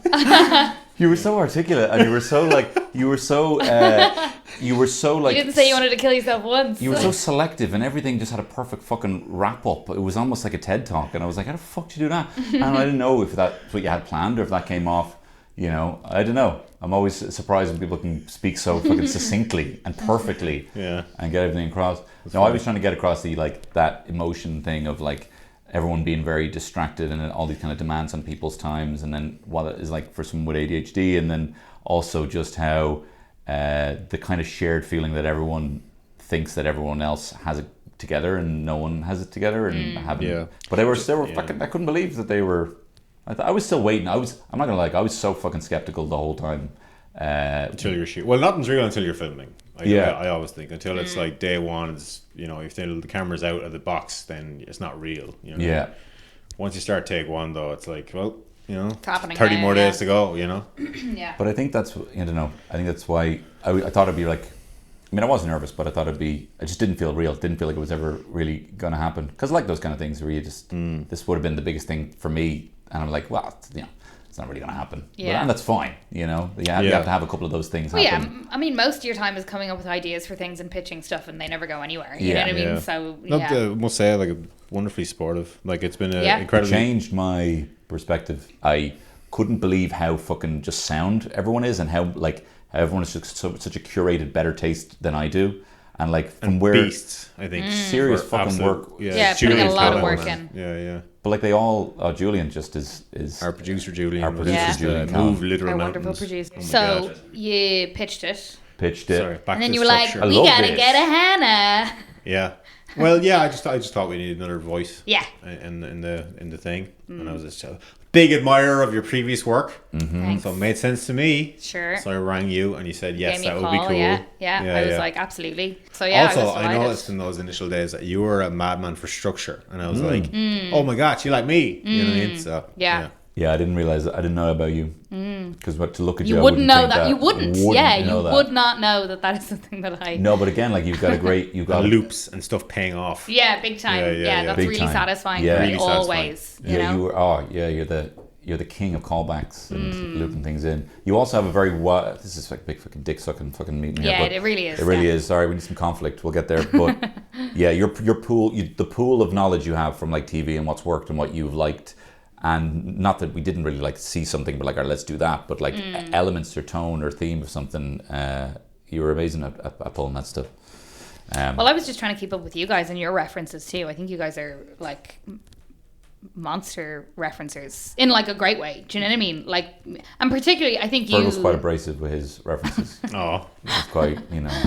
Speaker 1: you were so articulate, and you were so like, you were so like.
Speaker 3: you didn't say you wanted to kill yourself once.
Speaker 1: You were so selective, and everything just had a perfect fucking wrap up. It was almost like a TED talk, and I was like, "How the fuck did you do that?" And I didn't know if that's what you had planned or if that came off. You know, I don't know. I'm always surprised when people can speak so fucking succinctly and perfectly, and get everything across. I was trying to get across the like that emotion thing of like everyone being very distracted and all these kind of demands on people's times, and then what it is like for someone with ADHD, and then also just how the kind of shared feeling that everyone thinks that everyone else has it together and no one has it together, and having. Yeah. But they were fucking. I couldn't believe that they were. I was still waiting. I'm not gonna lie. I was so fucking skeptical the whole time.
Speaker 7: Until you're shooting. Well, nothing's real until you're filming. I always think until it's like day one. It's, you know, if the camera's out of the box, then it's not real. You know?
Speaker 1: Yeah.
Speaker 7: Once you start take one, though, it's like, well, you know,
Speaker 3: It's happening
Speaker 7: 30
Speaker 3: now,
Speaker 7: more
Speaker 3: yeah.
Speaker 7: days to go. You know.
Speaker 3: Yeah.
Speaker 1: But I think that's, I don't know. I think that's why I thought it'd be like. I mean, I was nervous, but I thought it'd be. I just didn't feel real. Didn't feel like it was ever really gonna happen. Because I like those kind of things where you just. This would have been the biggest thing for me, and I'm like, well, you know, it's not really gonna happen.
Speaker 3: Yeah.
Speaker 1: But, and that's fine. You know, you have to have a couple of those things
Speaker 3: Well,
Speaker 1: happen.
Speaker 3: yeah, I mean, most of your time is coming up with ideas for things and pitching stuff, and they never go anywhere. You know
Speaker 1: Yeah.
Speaker 3: what I mean?
Speaker 7: Yeah.
Speaker 3: So
Speaker 7: I must say, like, wonderfully supportive. Like, it's been
Speaker 3: Yeah.
Speaker 1: It
Speaker 7: incredibly.
Speaker 1: changed my perspective. I couldn't believe how fucking just sound everyone is, and how like how everyone has such a curated better taste than I do, and like from where
Speaker 7: Beasts, I think.
Speaker 1: serious
Speaker 7: For
Speaker 1: fucking
Speaker 7: absolute-
Speaker 1: work.
Speaker 3: Yeah, putting a
Speaker 7: Julian's
Speaker 3: lot of
Speaker 7: got
Speaker 3: work
Speaker 7: it.
Speaker 3: in.
Speaker 7: Yeah.
Speaker 1: But like they all, Julian just is
Speaker 7: Our producer Julian.
Speaker 1: Our
Speaker 7: was
Speaker 1: producer,
Speaker 7: just,
Speaker 1: Julian
Speaker 7: move
Speaker 1: Callan.
Speaker 7: literal
Speaker 3: our
Speaker 7: mountains.
Speaker 3: wonderful producer.
Speaker 7: Oh my
Speaker 3: So
Speaker 7: God.
Speaker 3: you pitched it,
Speaker 1: pitched it.
Speaker 7: Sorry, back
Speaker 3: and then
Speaker 7: to
Speaker 3: you were like,
Speaker 7: structure.
Speaker 3: "We
Speaker 1: love
Speaker 3: gotta
Speaker 1: this.
Speaker 3: get a Hannah."
Speaker 7: Yeah. Well, yeah. I just thought we needed another voice.
Speaker 3: Yeah.
Speaker 7: In the thing, and I was just a big admirer of your previous work,
Speaker 3: Thanks.
Speaker 7: so it made sense to me.
Speaker 3: Sure.
Speaker 7: So I rang you, and you said yes,
Speaker 3: Gave me
Speaker 7: that
Speaker 3: a
Speaker 7: would be
Speaker 3: call,
Speaker 7: cool.
Speaker 3: Yeah. I was like, absolutely. So yeah.
Speaker 7: Also,
Speaker 3: I was
Speaker 7: I
Speaker 3: delighted.
Speaker 7: noticed in those initial days that you were a madman for structure, and I was like, "Oh my God, you like me?" You know what I mean? So
Speaker 3: Yeah.
Speaker 1: Yeah, I didn't realize that. I didn't know about you. Because to look at you,
Speaker 3: You
Speaker 1: I
Speaker 3: wouldn't know
Speaker 1: think
Speaker 3: that. You wouldn't. Yeah, you
Speaker 1: know that.
Speaker 3: would not know that is something that I.
Speaker 1: No, but again, like you've got a great, you've
Speaker 7: the
Speaker 1: got
Speaker 7: loops and stuff paying off.
Speaker 3: Yeah, big time.
Speaker 7: Yeah,
Speaker 3: Yeah,
Speaker 7: yeah, yeah.
Speaker 3: that's
Speaker 1: Big
Speaker 3: really
Speaker 1: time.
Speaker 3: satisfying
Speaker 1: Yeah.
Speaker 3: for me
Speaker 7: Really
Speaker 3: always. You
Speaker 1: Yeah,
Speaker 3: know?
Speaker 1: you were. You're the king of callbacks and looping things in. You also have a very wide. This is like big fucking dick sucking fucking meeting.
Speaker 3: Yeah,
Speaker 1: here, but
Speaker 3: it really is,
Speaker 1: It really
Speaker 3: yeah.
Speaker 1: is. Sorry, we need some conflict. We'll get there. But yeah, your pool, the pool of knowledge you have from like TV and what's worked and what you've liked, and not that we didn't really like see something, but like, let's do that. But like elements or tone or theme of something, you were amazing at pulling that stuff.
Speaker 3: Well, I was just trying to keep up with you guys and your references too. I think you guys are like monster referencers in like a great way. Do you know what I mean? Like, and particularly, I think
Speaker 1: Fergal's quite abrasive with his references.
Speaker 7: Oh,
Speaker 1: It's quite, you know.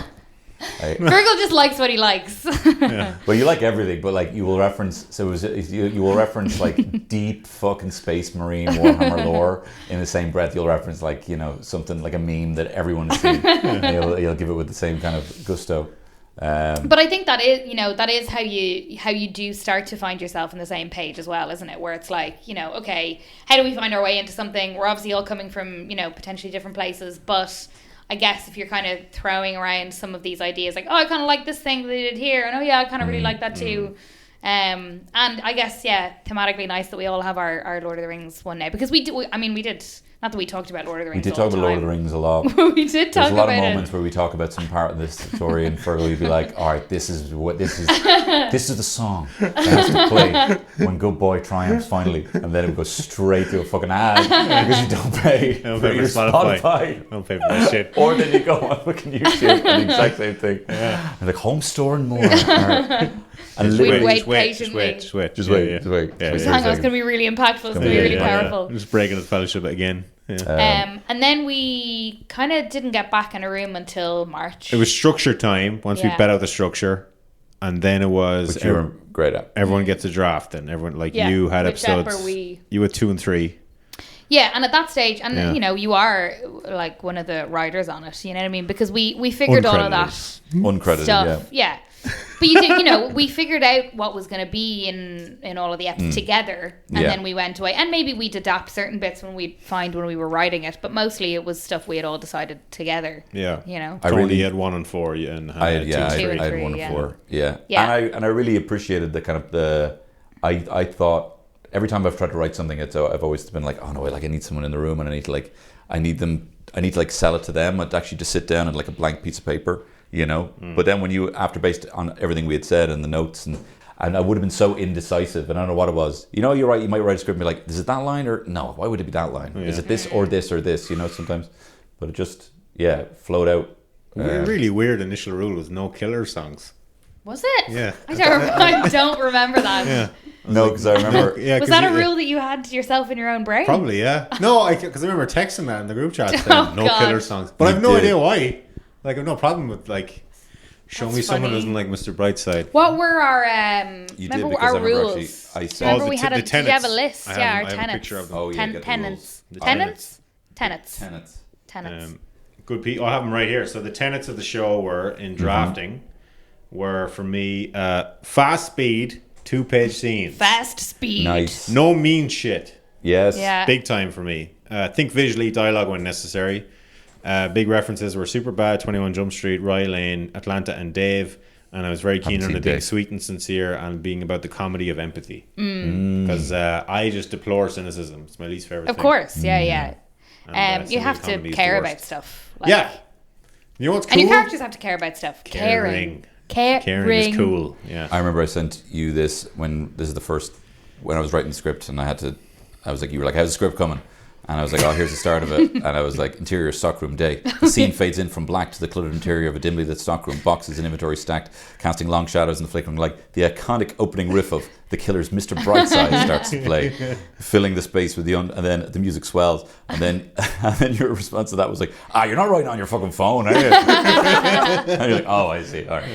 Speaker 3: Fergal just likes what he likes.
Speaker 1: Well, you like everything, but like you will reference. So you will reference like deep fucking space marine Warhammer lore in the same breath. You'll reference like, you know, something like a meme that everyone has seen. And you'll give it with the same kind of gusto.
Speaker 3: But I think that is how you do start to find yourself on the same page as well, isn't it? Where it's like, you know, okay, how do we find our way into something? We're obviously all coming from, you know, potentially different places, but I guess if you're kind of throwing around some of these ideas, like, oh, I kind of like this thing that they did here, and oh yeah, I kind of really like that too. And I guess, thematically nice that we all have our Lord of the Rings one now. Because we did, not that we talked about Lord of the Rings
Speaker 1: We did talk about Lord of the Rings a lot.
Speaker 3: We did talk
Speaker 1: There's a lot
Speaker 3: about
Speaker 1: of
Speaker 3: it.
Speaker 1: moments where we talk about some part of this story, and Fergal would be like, "All right, this is the song that has to play when Good Boy triumphs finally," and then it would go straight to a fucking ad because you don't pay for your Spotify.
Speaker 7: Don't pay for that shit.
Speaker 1: Or then you go on fucking YouTube and the exact same thing. Yeah. And like home store and more. And
Speaker 3: We'd wait
Speaker 7: Just wait.
Speaker 3: patiently.
Speaker 1: Just wait. Just wait.
Speaker 7: Yeah,
Speaker 3: Hang on, it's going to be really impactful. It's going to be really powerful.
Speaker 7: Just breaking the fellowship again. Yeah.
Speaker 3: And then we kind of didn't get back in a room until March.
Speaker 7: It was structure time once we bet out the structure, and then it was
Speaker 1: Which you were great at.
Speaker 7: everyone gets a draft, and everyone you had
Speaker 3: whichever
Speaker 7: episodes. You had 2 and 3.
Speaker 3: Yeah, and at that stage, and you know, you are like one of the writers on it. You know what I mean? Because we figured all of that
Speaker 1: Uncredited,
Speaker 3: stuff. Yeah. But you did, you know, we figured out what was going to be in all of the eps together, and then we went away. And maybe we'd adapt certain bits when we'd find when we were writing it, but mostly it was stuff we had all decided together.
Speaker 7: Yeah,
Speaker 3: you know.
Speaker 7: I really had 1 and 4, and
Speaker 1: I had
Speaker 3: 2 and 3.
Speaker 1: I had 1 and 4. Yeah,
Speaker 3: yeah.
Speaker 1: And I really appreciated the kind of I thought every time I've tried to write something, I've always been like, oh no, like I need someone in the room, and I need to sell it to them. I'd actually just sit down and like a blank piece of paper. You know, but then when based on everything we had said and the notes, and I would have been so indecisive, and I don't know what it was. You know, you're right. You might write a script and be like, "Is it that line or no? Why would it be that line? Is it this or this or this?" You know, sometimes, but it just flowed out.
Speaker 7: Really weird initial rule was no killer songs.
Speaker 3: Was it?
Speaker 7: Yeah.
Speaker 3: I don't remember that.
Speaker 7: Yeah.
Speaker 1: No, because I remember.
Speaker 3: Was that a rule that you had yourself in your own brain?
Speaker 7: Probably, yeah. No, because I remember texting that in the group chat saying no
Speaker 3: God.
Speaker 7: killer songs, but I have no idea why. Like, I have no problem with show me someone who doesn't like Mr. Brightside.
Speaker 3: What were our
Speaker 1: You
Speaker 3: remember
Speaker 1: did,
Speaker 3: our
Speaker 1: I remember
Speaker 3: rules?
Speaker 1: I said,
Speaker 3: Remember we had
Speaker 7: the
Speaker 3: did you have a
Speaker 7: tenets.
Speaker 3: list?
Speaker 7: I
Speaker 3: Yeah,
Speaker 7: have
Speaker 3: our
Speaker 7: a
Speaker 3: tenets.
Speaker 7: picture of them.
Speaker 1: Oh, yeah, get the
Speaker 3: Tenants.
Speaker 1: rules.
Speaker 3: Tenets.
Speaker 1: Tenets.
Speaker 7: Good people. I have them right here. So the tenets of the show were in drafting were for me fast speed, 2-page scenes,
Speaker 3: Fast speed.
Speaker 1: Nice.
Speaker 7: no mean shit,
Speaker 1: Yes.
Speaker 3: Yeah.
Speaker 7: big time for me. Think visually, dialogue when necessary. Big references were Superbad, 21 Jump Street, Rye Lane, Atlanta, and Dave. And I was very keen on it being sweet and sincere and being about the comedy of empathy. Because I just deplore cynicism. It's my least favorite thing.
Speaker 3: Of course, yeah.
Speaker 7: And,
Speaker 3: You have to
Speaker 7: comedy is
Speaker 3: care
Speaker 7: the
Speaker 3: about
Speaker 7: worst.
Speaker 3: stuff. Like,
Speaker 7: Yeah. You know what's cool?
Speaker 3: And your characters have to care about stuff.
Speaker 7: Caring is cool. Yeah.
Speaker 1: I remember I sent you this when I was writing the script, and I was like, you were like, how's the script coming? And I was like, oh, here's the start of it. And I was like, interior stockroom day. The scene fades in from black to the cluttered interior of a dimly lit stockroom. Boxes and inventory stacked, casting long shadows in the flickering light. The iconic opening riff of The Killer's Mr. Brightside starts to play, filling the space with and then the music swells. And then your response to that was like, you're not writing on your fucking phone, are you? And you're like, oh, I see. All right.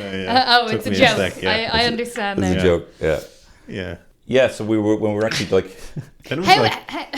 Speaker 3: It's a joke.
Speaker 7: Sec, yeah.
Speaker 3: I understand
Speaker 1: It's
Speaker 3: now.
Speaker 1: a joke. Yeah.
Speaker 7: Yeah.
Speaker 1: Yeah, so when we were actually like...
Speaker 7: Then it was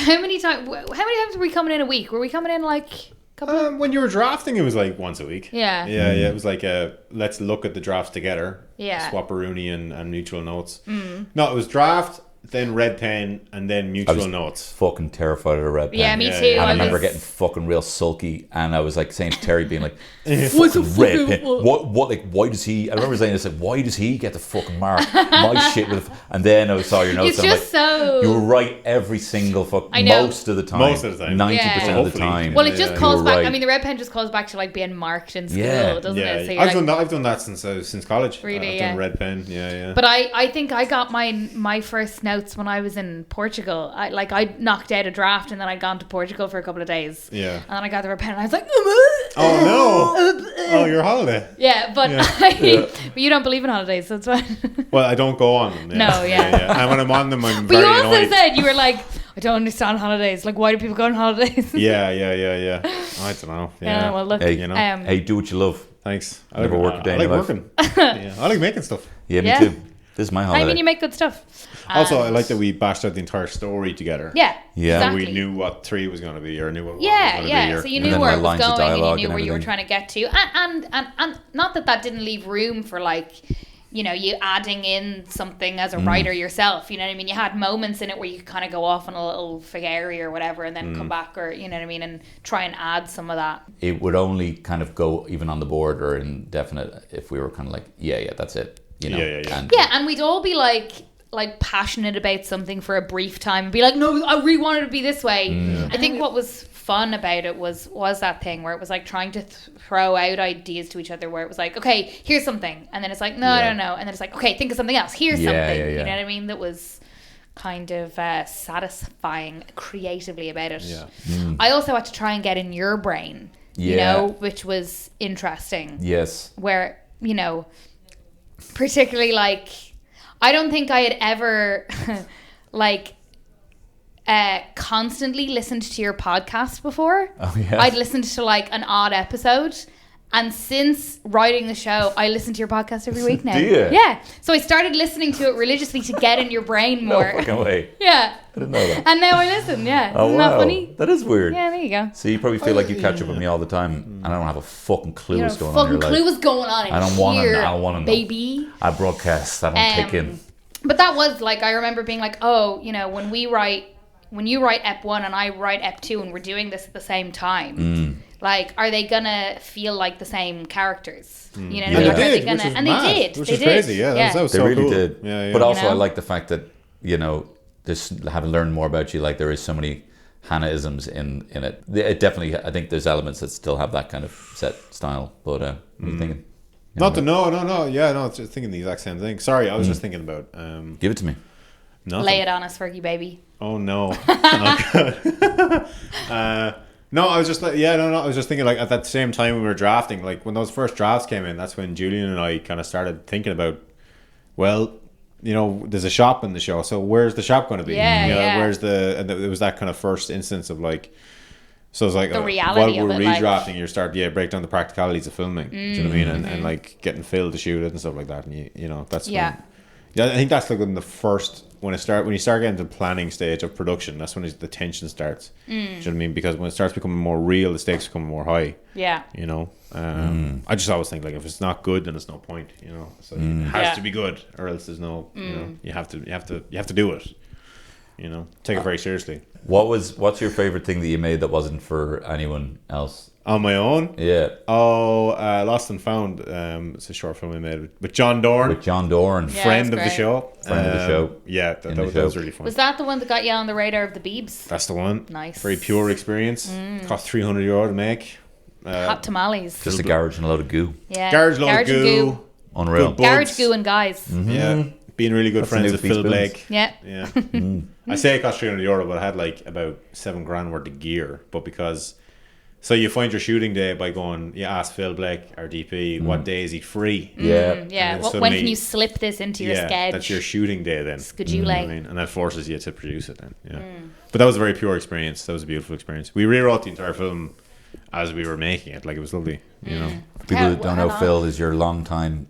Speaker 3: How many times were we coming in a week? Were we coming in like a couple of...
Speaker 7: when you were drafting, it was like once a week.
Speaker 3: Yeah.
Speaker 7: Yeah. It was like let's look at the drafts together.
Speaker 3: Yeah.
Speaker 7: Swapperoonie and mutual notes. No, it was draft, then red pen, and then mutual notes.
Speaker 1: Fucking terrified of the red pen.
Speaker 3: Yeah, me too.
Speaker 1: And I
Speaker 3: I
Speaker 1: remember
Speaker 3: was-
Speaker 1: getting fucking real sulky, and I was like saying to Terry, being like,
Speaker 3: What's a
Speaker 1: fucking red
Speaker 3: fucking-
Speaker 1: pen. What, like, why does he, I remember saying this, like, why does he get the fucking mark? My shit with, and then I saw your notes,
Speaker 3: It's
Speaker 1: and I'm
Speaker 3: just
Speaker 1: like,
Speaker 3: so...
Speaker 1: you were right every single
Speaker 3: I know.
Speaker 1: most of the time. 90%
Speaker 3: Yeah.
Speaker 1: of the
Speaker 7: Hopefully.
Speaker 1: time.
Speaker 3: Well, it just
Speaker 1: You
Speaker 3: calls
Speaker 1: were
Speaker 3: back.
Speaker 1: right.
Speaker 3: I mean, the red pen just calls back to like being marked in school,
Speaker 1: Yeah.
Speaker 3: doesn't it? So you're
Speaker 7: I've done that since college.
Speaker 3: Really,
Speaker 7: I've done red pen. Yeah.
Speaker 3: But I think I got my first notes when I was in Portugal. I knocked out a draft and then I'd gone to Portugal for a couple of days.
Speaker 7: Yeah.
Speaker 3: And then I got the red pen and I was like,
Speaker 7: Oh no! Oh, your holiday.
Speaker 3: yeah, but but you don't believe in holidays, so it's fine.
Speaker 7: Well, I don't go on them. Yeah.
Speaker 3: No, yeah.
Speaker 7: And when I'm on them, I'm
Speaker 3: But you
Speaker 7: very
Speaker 3: also
Speaker 7: annoyed.
Speaker 3: said you were like, I don't understand holidays. Like, why do people go on holidays?
Speaker 7: Yeah. I don't know.
Speaker 3: Yeah, well, look,
Speaker 1: Hey,
Speaker 7: you know.
Speaker 1: hey, do what you love.
Speaker 7: Thanks. I
Speaker 1: Never work a day
Speaker 7: I
Speaker 1: in
Speaker 7: like
Speaker 1: your life.
Speaker 7: working. Yeah, I like making stuff.
Speaker 1: Yeah, me
Speaker 3: Yeah.
Speaker 1: too. This is my holiday.
Speaker 3: I mean, you make good stuff.
Speaker 7: Also, I
Speaker 3: And-
Speaker 7: like that we bashed out the entire story together.
Speaker 3: Yeah,
Speaker 1: Yeah.
Speaker 3: exactly.
Speaker 7: We knew what 3 was going to be, or knew what 1 was
Speaker 3: Yeah,
Speaker 7: going to
Speaker 3: yeah.
Speaker 7: be.
Speaker 3: So you
Speaker 1: And
Speaker 3: knew
Speaker 1: then
Speaker 3: where
Speaker 1: my
Speaker 3: it was
Speaker 1: lines of
Speaker 3: going, and you
Speaker 1: dialogue
Speaker 3: knew
Speaker 1: and
Speaker 3: where you were
Speaker 1: everything.
Speaker 3: trying to get to, and not that didn't leave room for like, you know, you adding in something as a writer yourself. You know what I mean? You had moments in it where you could kind of go off on a little figari or whatever, and then come back, or you know what I mean, and try and add some of that.
Speaker 1: It would only kind of go even on the board or indefinite if we were kind of like, yeah, that's it. you know.
Speaker 7: Yeah.
Speaker 3: And we'd all be like passionate about something for a brief time and be like, no, I really wanted to be this way. I think what was fun about it was that thing where it was like trying to throw out ideas to each other, where it was like, okay, here's something, and then it's like, no, I don't know, and then it's like, okay, think of something else, here's something. You know what I mean? That was kind of satisfying creatively about it. I also had to try and get in your brain, you know, which was interesting.
Speaker 1: Yes.
Speaker 3: Where, you know, particularly like, I don't think I had ever like constantly listened to your podcast before.
Speaker 1: Oh yeah.
Speaker 3: I'd listened to like an odd episode, and since writing the show, I listen to your podcast every week now.
Speaker 1: Do you?
Speaker 3: Yeah. So I started listening to it religiously to get in your brain more.
Speaker 1: No fucking way.
Speaker 3: Yeah.
Speaker 1: I didn't know that.
Speaker 3: And now I listen. Yeah.
Speaker 1: Oh,
Speaker 3: Isn't
Speaker 1: wow.
Speaker 3: that funny?
Speaker 1: That is weird.
Speaker 3: Yeah. There you go.
Speaker 1: So you probably feel like you catch up with me all the time, and I don't have a fucking clue
Speaker 3: You
Speaker 1: what's
Speaker 3: know,
Speaker 1: going on in
Speaker 3: fucking
Speaker 1: your
Speaker 3: clue
Speaker 1: life.
Speaker 3: what's going on in
Speaker 1: I don't want to.
Speaker 3: here,
Speaker 1: I don't want to know.
Speaker 3: baby.
Speaker 1: I broadcast. I don't take in.
Speaker 3: But that was like, I remember being like, oh, you know, when you write Ep 1 and I write Ep 2 and we're doing this at the same time, like, are they gonna feel like the same characters? You know what I mean?
Speaker 7: And
Speaker 3: Are
Speaker 7: they
Speaker 3: they
Speaker 7: did,
Speaker 3: gonna,
Speaker 7: which was
Speaker 3: and
Speaker 7: mad,
Speaker 3: they did.
Speaker 7: which
Speaker 3: They
Speaker 7: was
Speaker 3: did.
Speaker 7: crazy. Yeah, that was
Speaker 1: They
Speaker 7: so
Speaker 1: really
Speaker 7: cool.
Speaker 1: did.
Speaker 7: Yeah.
Speaker 1: But also,
Speaker 3: You know?
Speaker 1: I like the fact that, you know, just having learned more about you, like there is so many Hannah-isms in it. It definitely, I think there's elements that still have that kind of set style. But what are you thinking?
Speaker 7: No. Yeah, no, I was just thinking the exact same thing. Sorry, I was just thinking about.
Speaker 1: Give it to me.
Speaker 7: Nothing.
Speaker 3: Lay it on us, Fergie baby.
Speaker 7: Oh no. No, I was just like, I was just thinking like at that same time we were drafting, like when those first drafts came in, that's when Julian and I kind of started thinking about, well, you know, there's a shop in the show, so where's the shop going to be?
Speaker 3: Yeah,
Speaker 7: you know,
Speaker 3: yeah.
Speaker 7: Where's and it was that kind of first instance of like, so it's like
Speaker 3: The reality
Speaker 7: while we're
Speaker 3: of it, like-
Speaker 7: redrafting, you start break down the practicalities of filming. Do you know what I mean? And like getting Phil to shoot it and stuff like that, and you know that's
Speaker 3: Yeah.
Speaker 7: I think that's like when you start getting to the planning stage of production, that's when the tension starts. Do you know what I mean? Because when it starts becoming more real, the stakes become more high.
Speaker 3: Yeah.
Speaker 7: You know, I just always think like if it's not good, then it's no point. You know, so it has to be good, or else there's no. You know, you have to do it. You know, take it very seriously.
Speaker 1: What's your favorite thing that you made that wasn't for anyone else?
Speaker 7: On my own?
Speaker 1: Yeah.
Speaker 7: Oh, Lost and Found. It's a short film I made with John Dorn.
Speaker 1: With John Dorn.
Speaker 3: Yeah.
Speaker 7: Friend of
Speaker 3: that's
Speaker 7: the
Speaker 3: great.
Speaker 7: show.
Speaker 1: Friend of the show.
Speaker 7: Yeah, that was really fun.
Speaker 3: Was that the one that got you on the radar of the Beebs?
Speaker 7: That's the one.
Speaker 3: Nice.
Speaker 7: Very pure experience. Cost €300 to make.
Speaker 3: Hot tamales.
Speaker 1: Just a garage and a load of goo.
Speaker 3: Yeah.
Speaker 7: Garage load of
Speaker 3: and
Speaker 7: goo.
Speaker 1: Unreal.
Speaker 7: Good bugs.
Speaker 3: Garage goo and guys.
Speaker 7: Yeah. Being really good
Speaker 1: That's a
Speaker 7: friends
Speaker 1: new
Speaker 7: with
Speaker 1: feast
Speaker 7: Phil
Speaker 1: spoons.
Speaker 7: Blake.
Speaker 3: Yeah.
Speaker 7: Yeah. I say it cost €300, but I had like about $7,000 worth of gear. But because, so you find your shooting day by going, you ask Phil Blake, our DP, what day is he free?
Speaker 1: Yeah.
Speaker 3: Yeah.
Speaker 7: And
Speaker 3: When
Speaker 7: suddenly-
Speaker 3: can you slip this into your schedule?
Speaker 7: that's your shooting day then.
Speaker 3: Schedule.
Speaker 7: You know what I mean? And that forces you to produce it then. Yeah. But that was a very pure experience. That was a beautiful experience. We rewrote the entire film as we were making it. Like it was lovely. You know.
Speaker 1: People that don't know,
Speaker 3: How long?
Speaker 1: Phil is your longtime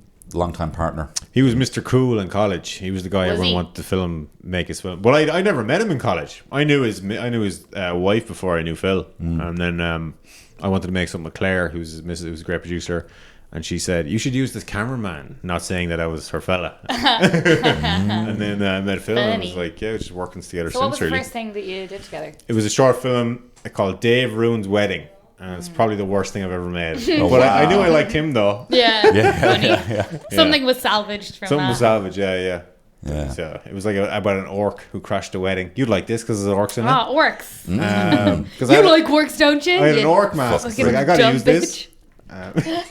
Speaker 1: partner.
Speaker 7: He was Mr. Cool in college. He was the guy
Speaker 3: Was
Speaker 7: everyone
Speaker 3: he?
Speaker 7: wanted to make his film. Well, I never met him in college. I knew his wife before I knew Phil, and then I wanted to make something with Claire, who's a great producer, and she said you should use this cameraman. Not saying that I was her fella. And then I met Phil, and I was
Speaker 3: Funny.
Speaker 7: like, yeah, we're just working together
Speaker 3: So what
Speaker 7: since
Speaker 3: was the
Speaker 7: really.
Speaker 3: first thing that you did together?
Speaker 7: It was a short film called Dave Ruin's Wedding. And it's probably the worst thing I've ever made.
Speaker 1: Oh,
Speaker 7: But I
Speaker 1: wow.
Speaker 7: knew I liked him though.
Speaker 3: Yeah. Funny. Something was salvaged from
Speaker 7: Something
Speaker 3: that.
Speaker 7: was salvage, yeah.
Speaker 1: Yeah.
Speaker 7: So it was like about an orc who crashed a wedding. You'd like this because there's orcs in it.
Speaker 3: Oh, orcs.
Speaker 7: Because
Speaker 3: You like orcs, don't you?
Speaker 7: I had an
Speaker 3: You
Speaker 7: orc mask.
Speaker 3: fucking
Speaker 7: Like, I gotta
Speaker 3: dumb
Speaker 7: use this.
Speaker 3: bitch.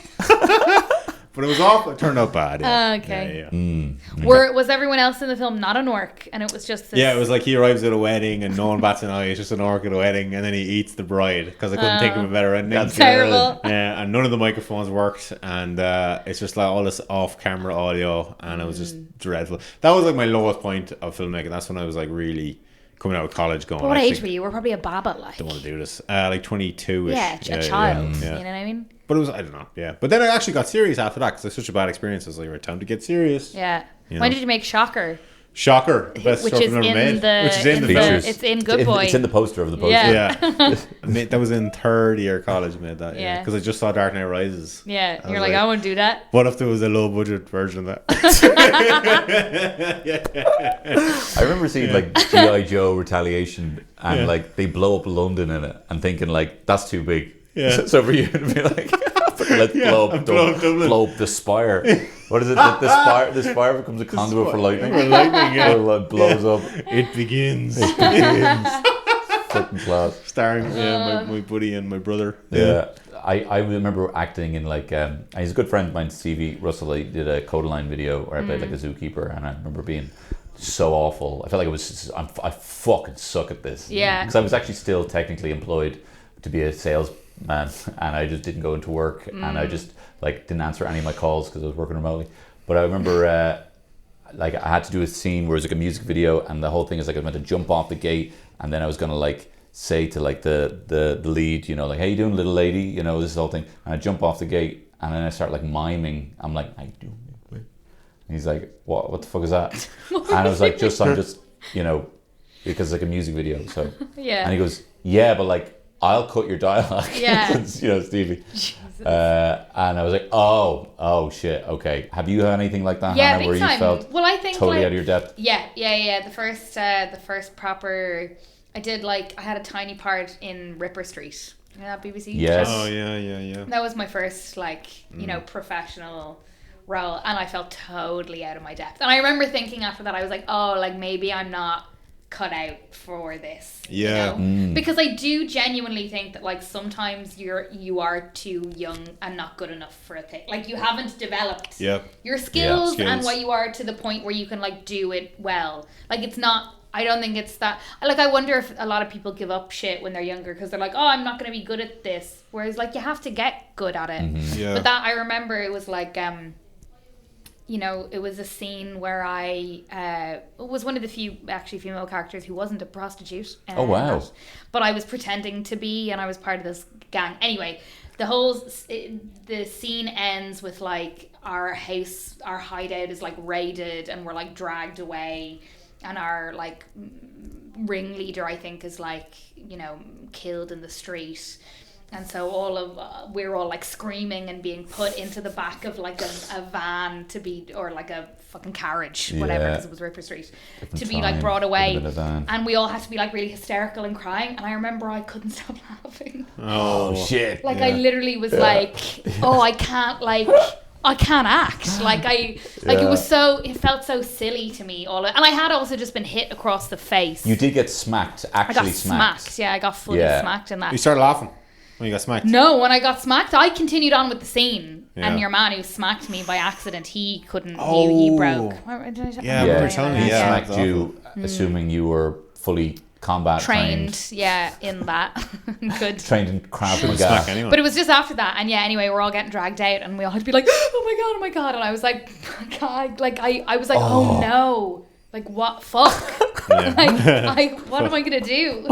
Speaker 7: But it was awful. It turned out bad. Yeah.
Speaker 3: Okay.
Speaker 7: Yeah.
Speaker 3: Was everyone else in the film not an orc, and it was just this...
Speaker 7: Yeah, it was like he arrives at a wedding and no one bats an eye. It's just an orc at a wedding, and then he eats the bride because I couldn't think of a better ending.
Speaker 1: That's
Speaker 3: terrible.
Speaker 7: Yeah, and none of the microphones worked, and it's just like all this off-camera audio, and it was just dreadful. That was like my lowest point of filmmaking. That's when I was like really coming out of college, going.
Speaker 3: But what
Speaker 7: I
Speaker 3: age
Speaker 7: think
Speaker 3: were you? We're probably a baba, like.
Speaker 7: don't want to do this. Like 22ish.
Speaker 3: Yeah, a child.
Speaker 7: Yeah.
Speaker 3: You know what I mean?
Speaker 7: But it was, I don't know, yeah. But then I actually got serious after that because it was such a bad experience. I was like, right, time to get serious.
Speaker 3: Yeah.
Speaker 7: You
Speaker 3: When
Speaker 7: know.
Speaker 3: did you make Shocker?
Speaker 7: Shocker, the best
Speaker 3: Which
Speaker 7: short
Speaker 3: is
Speaker 7: film ever
Speaker 3: in
Speaker 7: made.
Speaker 3: the...
Speaker 7: Which is in the film.
Speaker 1: Pictures.
Speaker 3: It's in Good Boy.
Speaker 1: It's in the poster of the poster.
Speaker 3: Yeah.
Speaker 7: Yeah. That was in third year college, made that.
Speaker 3: Yeah.
Speaker 7: Because I just saw Dark Knight Rises.
Speaker 3: Yeah.
Speaker 7: I
Speaker 3: You're
Speaker 7: was
Speaker 3: like, I won't do that.
Speaker 7: What if there was a low budget version of that?
Speaker 1: I remember seeing like G.I. Joe Retaliation and
Speaker 7: Yeah.
Speaker 1: like they blow up London in it and thinking like that's too big.
Speaker 7: Yeah.
Speaker 1: So for you to be like Let's blow up
Speaker 7: Dublin.
Speaker 1: blow up the spire. What is it? The spire becomes a conduit for lightning. Or it blows up.
Speaker 7: It begins.
Speaker 1: Fucking class.
Speaker 7: Starring my buddy and my brother.
Speaker 1: Yeah. I remember acting in like he's a good friend of mine, Stevie Russell. I did a Codaline video where I played like a zookeeper, and I remember being so awful. I felt like I fucking suck at this.
Speaker 3: Yeah.
Speaker 1: Because I was actually still technically employed to be a salesman, and I just didn't go into work, and I just like didn't answer any of my calls because I was working remotely. But I remember like I had to do a scene where it was like a music video, and the whole thing is like I was meant to jump off the gate, and then I was gonna like say to like the lead, you know, like, "How you doing, little lady?" You know, this whole thing. And I jump off the gate, and then I start like miming. I'm like, "How you doing?" And he's like, "What the fuck is that?" And I was like, I'm just, you know, because it's like a music video. So
Speaker 3: Yeah.
Speaker 1: And he goes, "Yeah, but like I'll cut your dialogue."
Speaker 3: Yeah.
Speaker 1: You know, Stevie. And I was like, oh shit, okay. Have you had anything like that,
Speaker 3: Yeah,
Speaker 1: Hannah,
Speaker 3: big
Speaker 1: where
Speaker 3: time.
Speaker 1: you felt
Speaker 3: Well, I think
Speaker 1: totally
Speaker 3: like,
Speaker 1: out of your depth?
Speaker 3: Yeah. The first proper, I did like, I had a tiny part in Ripper Street. You know that BBC
Speaker 1: Yes.
Speaker 3: show?
Speaker 7: Oh yeah.
Speaker 3: That was my first like, you know, professional role, and I felt totally out of my depth. And I remember thinking after that, I was like, oh, like maybe I'm not cut out for this.
Speaker 7: Yeah.
Speaker 3: You know? Because I do genuinely think that like sometimes you are too young and not good enough for a thing. Like you haven't developed your skills and what you are to the point where you can like do it well. Like it's not, I don't think it's that, like I wonder if a lot of people give up shit when they're younger because they're like, oh, I'm not going to be good at this. Whereas like you have to get good at it.
Speaker 7: Yeah.
Speaker 3: But that, I remember it was like, you know, it was a scene where I was one of the few actually female characters who wasn't a prostitute.
Speaker 1: Oh, wow.
Speaker 3: But I was pretending to be, and I was part of this gang. Anyway, the scene ends with like our hideout is like raided, and we're like dragged away, and our like ringleader, I think, is like, you know, killed in the street. And so we're all like screaming and being put into the back of like a van to be, or like a fucking carriage, whatever, because it was Ripper Street, to be like brought away. And we all had to be like really hysterical and crying. And I remember I couldn't stop laughing.
Speaker 1: Oh shit.
Speaker 3: Like I literally was like, oh, I can't act. Like it felt so silly to me. And I had also just been hit across the face.
Speaker 1: You did get smacked, actually
Speaker 3: I got smacked. Yeah, I got fully smacked in that.
Speaker 7: You started laughing when you got smacked?
Speaker 3: No, when I got smacked, I continued on with the scene. Yeah. And your man who smacked me by accident, he couldn't, he broke.
Speaker 7: Yeah, we were telling me.
Speaker 1: He smacked you, assuming you were fully combat trained.
Speaker 3: Yeah, in that. Good.
Speaker 1: Trained in Krav Maga.
Speaker 3: But it was just after that, and yeah, anyway, we're all getting dragged out, and we all had to be like, oh my god, and I was like, God, like I was like, oh no, like what, fuck, like what am I gonna do?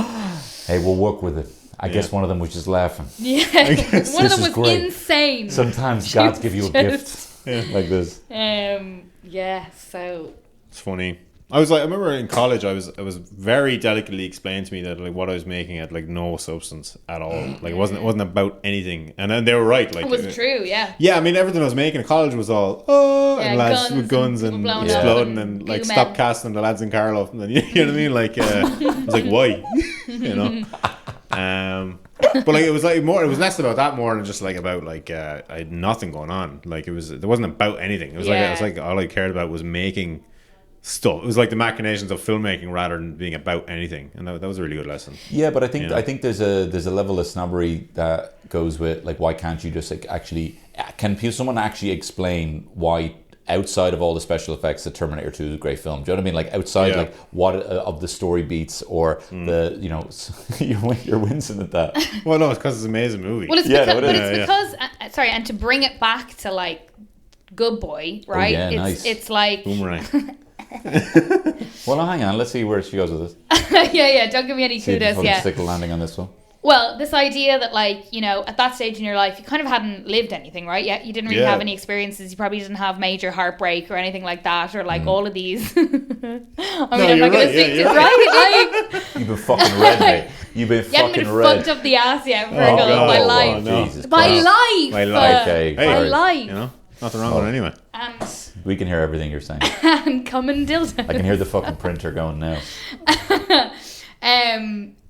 Speaker 1: Hey, we'll work with it. I guess one of them was just laughing.
Speaker 3: Yeah, one of them was insane.
Speaker 1: Sometimes gods give you a gift like this.
Speaker 3: Yeah, so
Speaker 7: it's funny. I remember in college, I was very delicately explained to me that like what I was making had like no substance at all. Like it wasn't about anything, and then they were right. Like
Speaker 3: it was true, yeah.
Speaker 7: Yeah, I mean everything I was making in college was all and lads with guns and exploding and like stop casting the lads in Carlo, and then you know what I mean. Like I was like, why, you know. But like it was less about that more than just like about like I had nothing going on. Like there wasn't about anything. It was like all I cared about was making stuff. It was like the machinations of filmmaking rather than being about anything, and that was a really good lesson.
Speaker 1: Yeah, but I think there's a level of snobbery that goes with like, why can't you just like actually someone actually explain why outside of all the special effects that Terminator 2 is a great film? Do you know what I mean? Like outside like what of the story beats or the, you know, you're wincing at that.
Speaker 7: Well, no, it's because it's an amazing movie.
Speaker 3: Well, it's because sorry, and to bring it back to like Good Boy, right? It's like
Speaker 7: Boomerang.
Speaker 1: Well, hang on. Let's see where she goes with this.
Speaker 3: yeah. Don't give me any kudos. Yeah.
Speaker 1: Stick the landing on this one.
Speaker 3: Well, this idea that like, you know, at that stage in your life, you kind of hadn't lived anything, right? Yeah, you didn't really have any experiences. You probably didn't have major heartbreak or anything like that, or like all of these. I'm not going to sing it right. Like
Speaker 1: you've been fucking red, mate. You've been fucking red.
Speaker 3: Fucked up the ass yet, Fergal. My life.
Speaker 7: Oh, no.
Speaker 1: Jesus
Speaker 3: my
Speaker 1: Christ.
Speaker 3: life.
Speaker 7: My life.
Speaker 1: Okay,
Speaker 3: my life.
Speaker 7: You know, nothing wrong with it anyway.
Speaker 1: We can hear everything you're saying.
Speaker 3: And come and dildo.
Speaker 1: I can hear the fucking printer going now.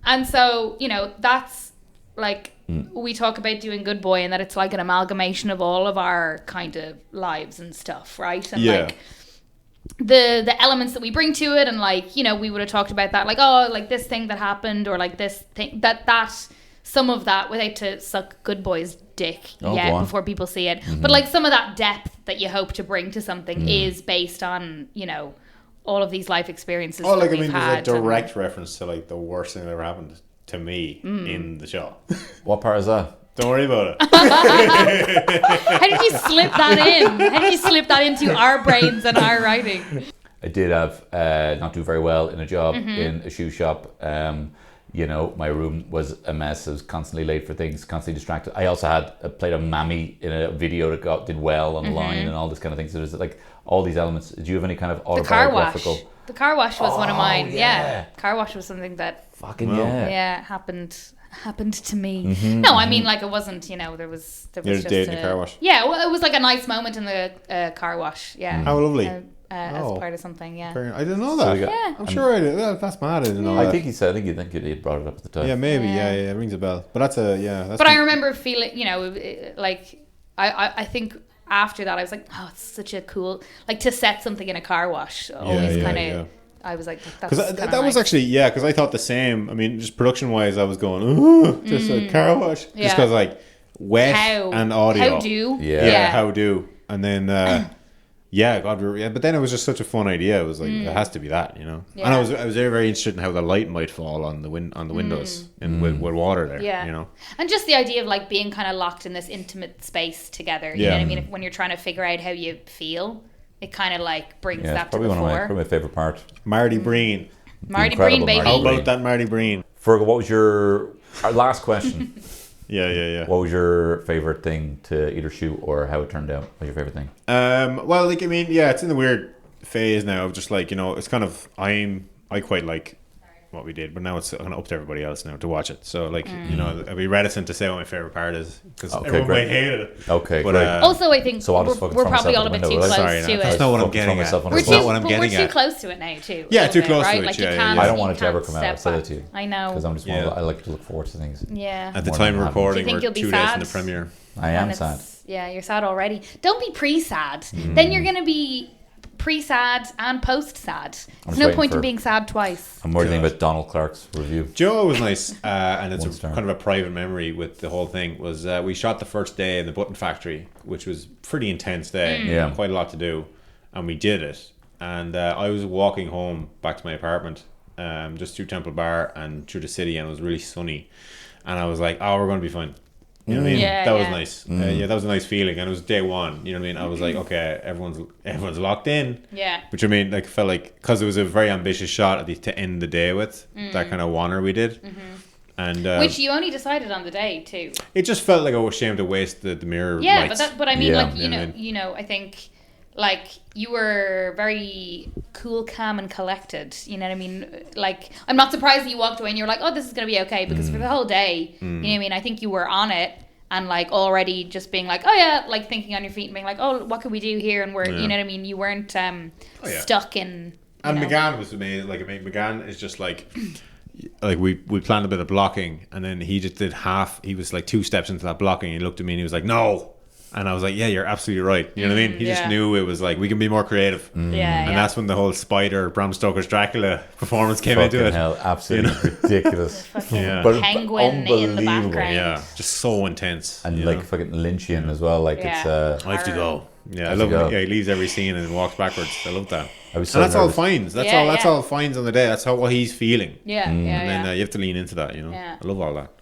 Speaker 3: And so, you know, that's like we talk about doing Good Boy and that it's like an amalgamation of all of our kind of lives and stuff, right? And like the elements that we bring to it, and like, you know, we would have talked about that, like, oh, like this thing that happened, or like this thing that some of that, without to suck Good Boy's dick before people see it, but like some of that depth that you hope to bring to something is based on, you know, all of these life experiences.
Speaker 7: Oh, like,
Speaker 3: that
Speaker 7: I mean,
Speaker 3: we've
Speaker 7: there's a
Speaker 3: had,
Speaker 7: direct reference to like the worst thing that ever happened to me in the show.
Speaker 1: What part is that?
Speaker 7: Don't worry about it.
Speaker 3: How did you slip that in? How did you slip that into our brains and our writing?
Speaker 1: I did have not do very well in a job in a shoe shop. You know, my room was a mess. I was constantly late for things, constantly distracted. I also played a mammy in a video that did well online and all this kind of thing. So there's like all these elements. Do you have any kind of autobiographical?
Speaker 3: The car wash was one of mine. Yeah. Car wash was something that happened to me. No, I mean, like, it wasn't, you know, there was just
Speaker 7: dating a car wash.
Speaker 3: Yeah, well, it was like a nice moment in the car wash. Yeah.
Speaker 7: How lovely.
Speaker 3: As part of something, yeah.
Speaker 7: I didn't know that.
Speaker 3: Yeah.
Speaker 7: I'm sure I did. That's mad. I didn't know that.
Speaker 1: I think you brought it up at the time.
Speaker 7: Yeah, maybe. Yeah, it rings a bell. But that's
Speaker 3: But I remember feeling, you know, like I think after that I was like, oh, it's such a cool, like, to set something in a car wash. Always kind of. I was like, that's
Speaker 7: because that was actually because I thought the same. I mean, just production wise, I was going, ooh, just a car wash, just because like wet and audio. How do, and then but then it was just such a fun idea. It was like it has to be that, you know. And I was very, very interested in how the light might fall on the windows and with water there, you know.
Speaker 3: And just the idea of like being kind of locked in this intimate space together. You know what I mean? When you're trying to figure out how you feel, it kind of like brings that to the fore.
Speaker 1: Probably my favorite part.
Speaker 7: Marty Breen.
Speaker 3: Marty Breen, baby.
Speaker 7: How about that Marty Breen?
Speaker 1: Fergal, what was our last question?
Speaker 7: Yeah.
Speaker 1: What was your favorite thing to either shoot or how it turned out? What's your favorite thing?
Speaker 7: Well, like, I mean, it's in the weird phase now of just like, you know, it's kind of, I quite like what we did, but now it's kind of up to everybody else now to watch it. So like, you know, I'd be reticent to say what my favorite part is because everyone might hate it.
Speaker 1: Okay,
Speaker 7: but,
Speaker 1: great.
Speaker 3: Also, I think
Speaker 1: so
Speaker 3: we're probably all a bit too close to it.
Speaker 7: That's not what I'm getting at.
Speaker 3: We're too close to it now too.
Speaker 7: Yeah, too close to it.
Speaker 3: Like,
Speaker 1: I don't want it to ever come out. I said it to you.
Speaker 3: I know.
Speaker 1: Because I'm just I like to look forward to things.
Speaker 3: Yeah.
Speaker 7: At the time of recording,
Speaker 3: we're 2
Speaker 7: days from the premiere.
Speaker 1: I am sad.
Speaker 3: Yeah, you're sad already. Don't be pre-sad. Then you're going to be pre-sad and post-sad. There's no point in being sad twice.
Speaker 1: I'm more thinking about Donald Clark's review.
Speaker 7: Joe was nice, and it's kind of a private memory with the whole thing. Was we shot the first day in the Button Factory, which was pretty intense day, quite a lot to do, and we did it. And I was walking home back to my apartment, just through Temple Bar and through the city, and it was really sunny, and I was like, "Oh, we're going to be fine." You know what I mean? That was nice. That was a nice feeling, and it was day one. You know what I mean? I was like, okay, everyone's locked in.
Speaker 3: Yeah.
Speaker 7: Which I mean, like, felt like because it was a very ambitious shot to end the day with that kind of wanner we did, and
Speaker 3: which you only decided on the day too.
Speaker 7: It just felt like I was ashamed to waste the mirror.
Speaker 3: Yeah,
Speaker 7: lights.
Speaker 3: but I mean, like, you know, I think. Like, you were very cool, calm, and collected. You know what I mean? Like, I'm not surprised that you walked away and you were like, oh, this is going to be okay. Because for the whole day, you know what I mean? I think you were on it and, like, already just being like, oh, yeah, like, thinking on your feet and being like, oh, what could we do here? And you know what I mean? You weren't stuck in...
Speaker 7: And McGann was amazing. Like, I mean, McGann is just like we planned a bit of blocking and then he just did half. He was like 2 steps into that blocking and he looked at me and he was like, no. And I was like, yeah, you're absolutely right. You know what I mean? He just knew it was like, we can be more creative. And that's when the whole Spider, Bram Stoker's Dracula performance came into it.
Speaker 1: Hell, absolutely ridiculous.
Speaker 3: But penguin in the background.
Speaker 7: Yeah, just so intense.
Speaker 1: And like fucking Lynchian as well. Like it's
Speaker 7: I have to go. Yeah, I love it. Yeah, he leaves every scene and walks backwards. I love that.
Speaker 1: And
Speaker 7: that's all fines. That's all fines on the day. That's what he's feeling.
Speaker 3: And
Speaker 7: then you have to lean into that, you know. I love all that.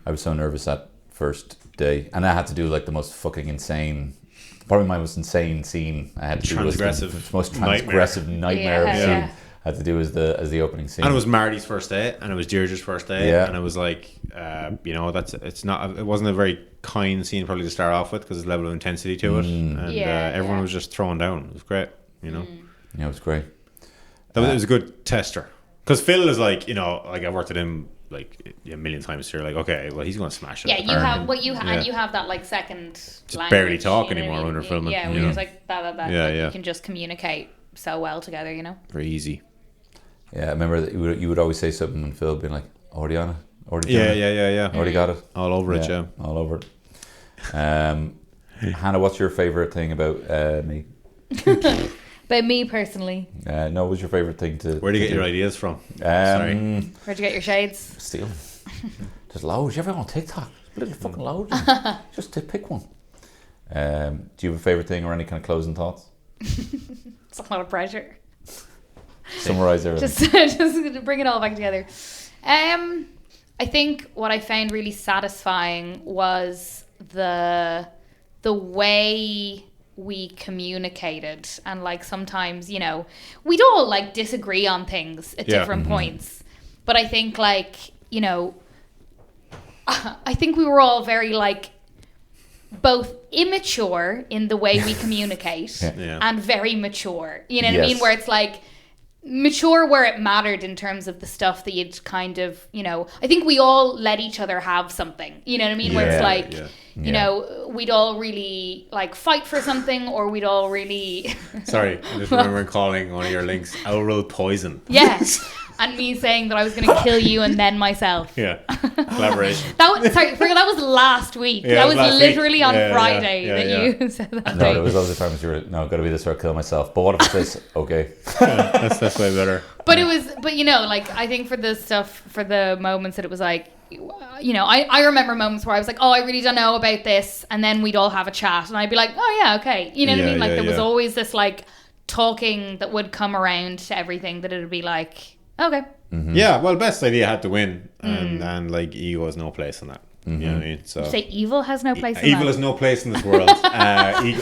Speaker 1: I was so nervous that first day, and I had to do like the most fucking insane, probably my most insane scene. I had to do the most transgressive nightmare of a scene. I had to do as the opening scene.
Speaker 7: And it was Marty's first day, and it was Deirdre's first day, and it was like, you know, it wasn't a very kind scene probably to start off with because there's a level of intensity to it, and everyone was just thrown down. It was great, you know.
Speaker 1: Yeah, it was great.
Speaker 7: It was a good tester because Phil is like, you know, like I've worked with him like a million times here. Like, okay, well, he's going to smash it.
Speaker 3: Yeah, you have that like second
Speaker 7: just
Speaker 3: language,
Speaker 7: barely talk
Speaker 3: you know,
Speaker 7: anymore when we're filming.
Speaker 3: Yeah, when it's like that.
Speaker 7: Yeah,
Speaker 3: like,
Speaker 7: yeah.
Speaker 3: You can just communicate so well together, you know.
Speaker 7: Very easy.
Speaker 1: Yeah, I remember that you would always say something and Phil being like, Oriana, Already
Speaker 7: Yeah,
Speaker 1: done it?
Speaker 7: yeah.
Speaker 1: Already got it?
Speaker 7: All over it, yeah.
Speaker 1: All over it. Hannah, what's your favourite thing about me?
Speaker 3: But me personally,
Speaker 1: No, what's your favourite thing to...
Speaker 7: Where do you get your ideas from? Sorry.
Speaker 3: where'd you get your shades?
Speaker 1: Steal. There's loads. You ever on TikTok? There's fucking loads. Just to pick one. Do you have a favourite thing or any kind of closing thoughts?
Speaker 3: It's a lot of pressure.
Speaker 1: Summarise everything.
Speaker 3: Just to bring it all back together. I think what I found really satisfying was the way we communicated, and like sometimes, you know, we'd all like disagree on things at different points, but I think like, you know, I think we were all very like both immature in the way we communicate and very mature, you know what I mean, where it's like mature where it mattered in terms of the stuff that you'd kind of, you know, I think we all let each other have something, you know what I mean, where it's like you know, we'd all really like fight for something, or we'd all really
Speaker 7: Sorry, I just remember calling one of your links oral poison.
Speaker 3: yes, and me saying that I was going to kill you and then myself.
Speaker 7: Yeah, collaboration.
Speaker 3: That was last week.
Speaker 7: Yeah,
Speaker 3: that was
Speaker 7: last
Speaker 3: literally
Speaker 7: week.
Speaker 3: on
Speaker 7: Yeah,
Speaker 3: Friday
Speaker 7: yeah,
Speaker 3: that you said that.
Speaker 1: No, there was other times you were, no, got to be this or I'll kill myself. But what if it says, okay.
Speaker 7: That's way better.
Speaker 3: But you know, like I think for the stuff, for the moments that it was like, you know, I remember moments where I was like, oh, I really don't know about this, and then we'd all have a chat, and I'd be like, oh yeah, okay, you know what I mean? Like there was always this like talking that would come around to everything that it would be like, okay.
Speaker 1: Mm-hmm.
Speaker 7: Yeah, well, best idea had to win, and like ego has no place in that. You know what I mean? So
Speaker 3: You say evil has no place in
Speaker 7: evil
Speaker 3: that?
Speaker 7: has no place in this world.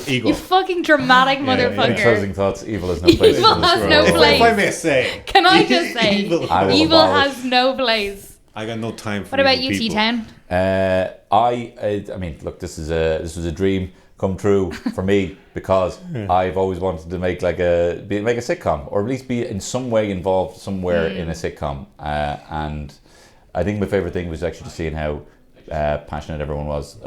Speaker 7: Ego.
Speaker 3: You fucking dramatic motherfucker.
Speaker 1: Any closing thoughts? Evil has no place
Speaker 3: Evil
Speaker 1: in this
Speaker 3: has
Speaker 1: world.
Speaker 3: no place.
Speaker 7: If I may say.
Speaker 3: Can I just say,
Speaker 7: Evil.
Speaker 1: I will
Speaker 3: evil
Speaker 1: abolish.
Speaker 3: has no place.
Speaker 7: I got no time for
Speaker 3: What about
Speaker 7: evil
Speaker 3: you,
Speaker 7: people.
Speaker 3: T-Town?
Speaker 1: I mean, look, this was a dream come true for me, because I've always wanted to make make a sitcom, or at least be in some way involved somewhere in a sitcom. And I think my favorite thing was actually just seeing how passionate everyone was.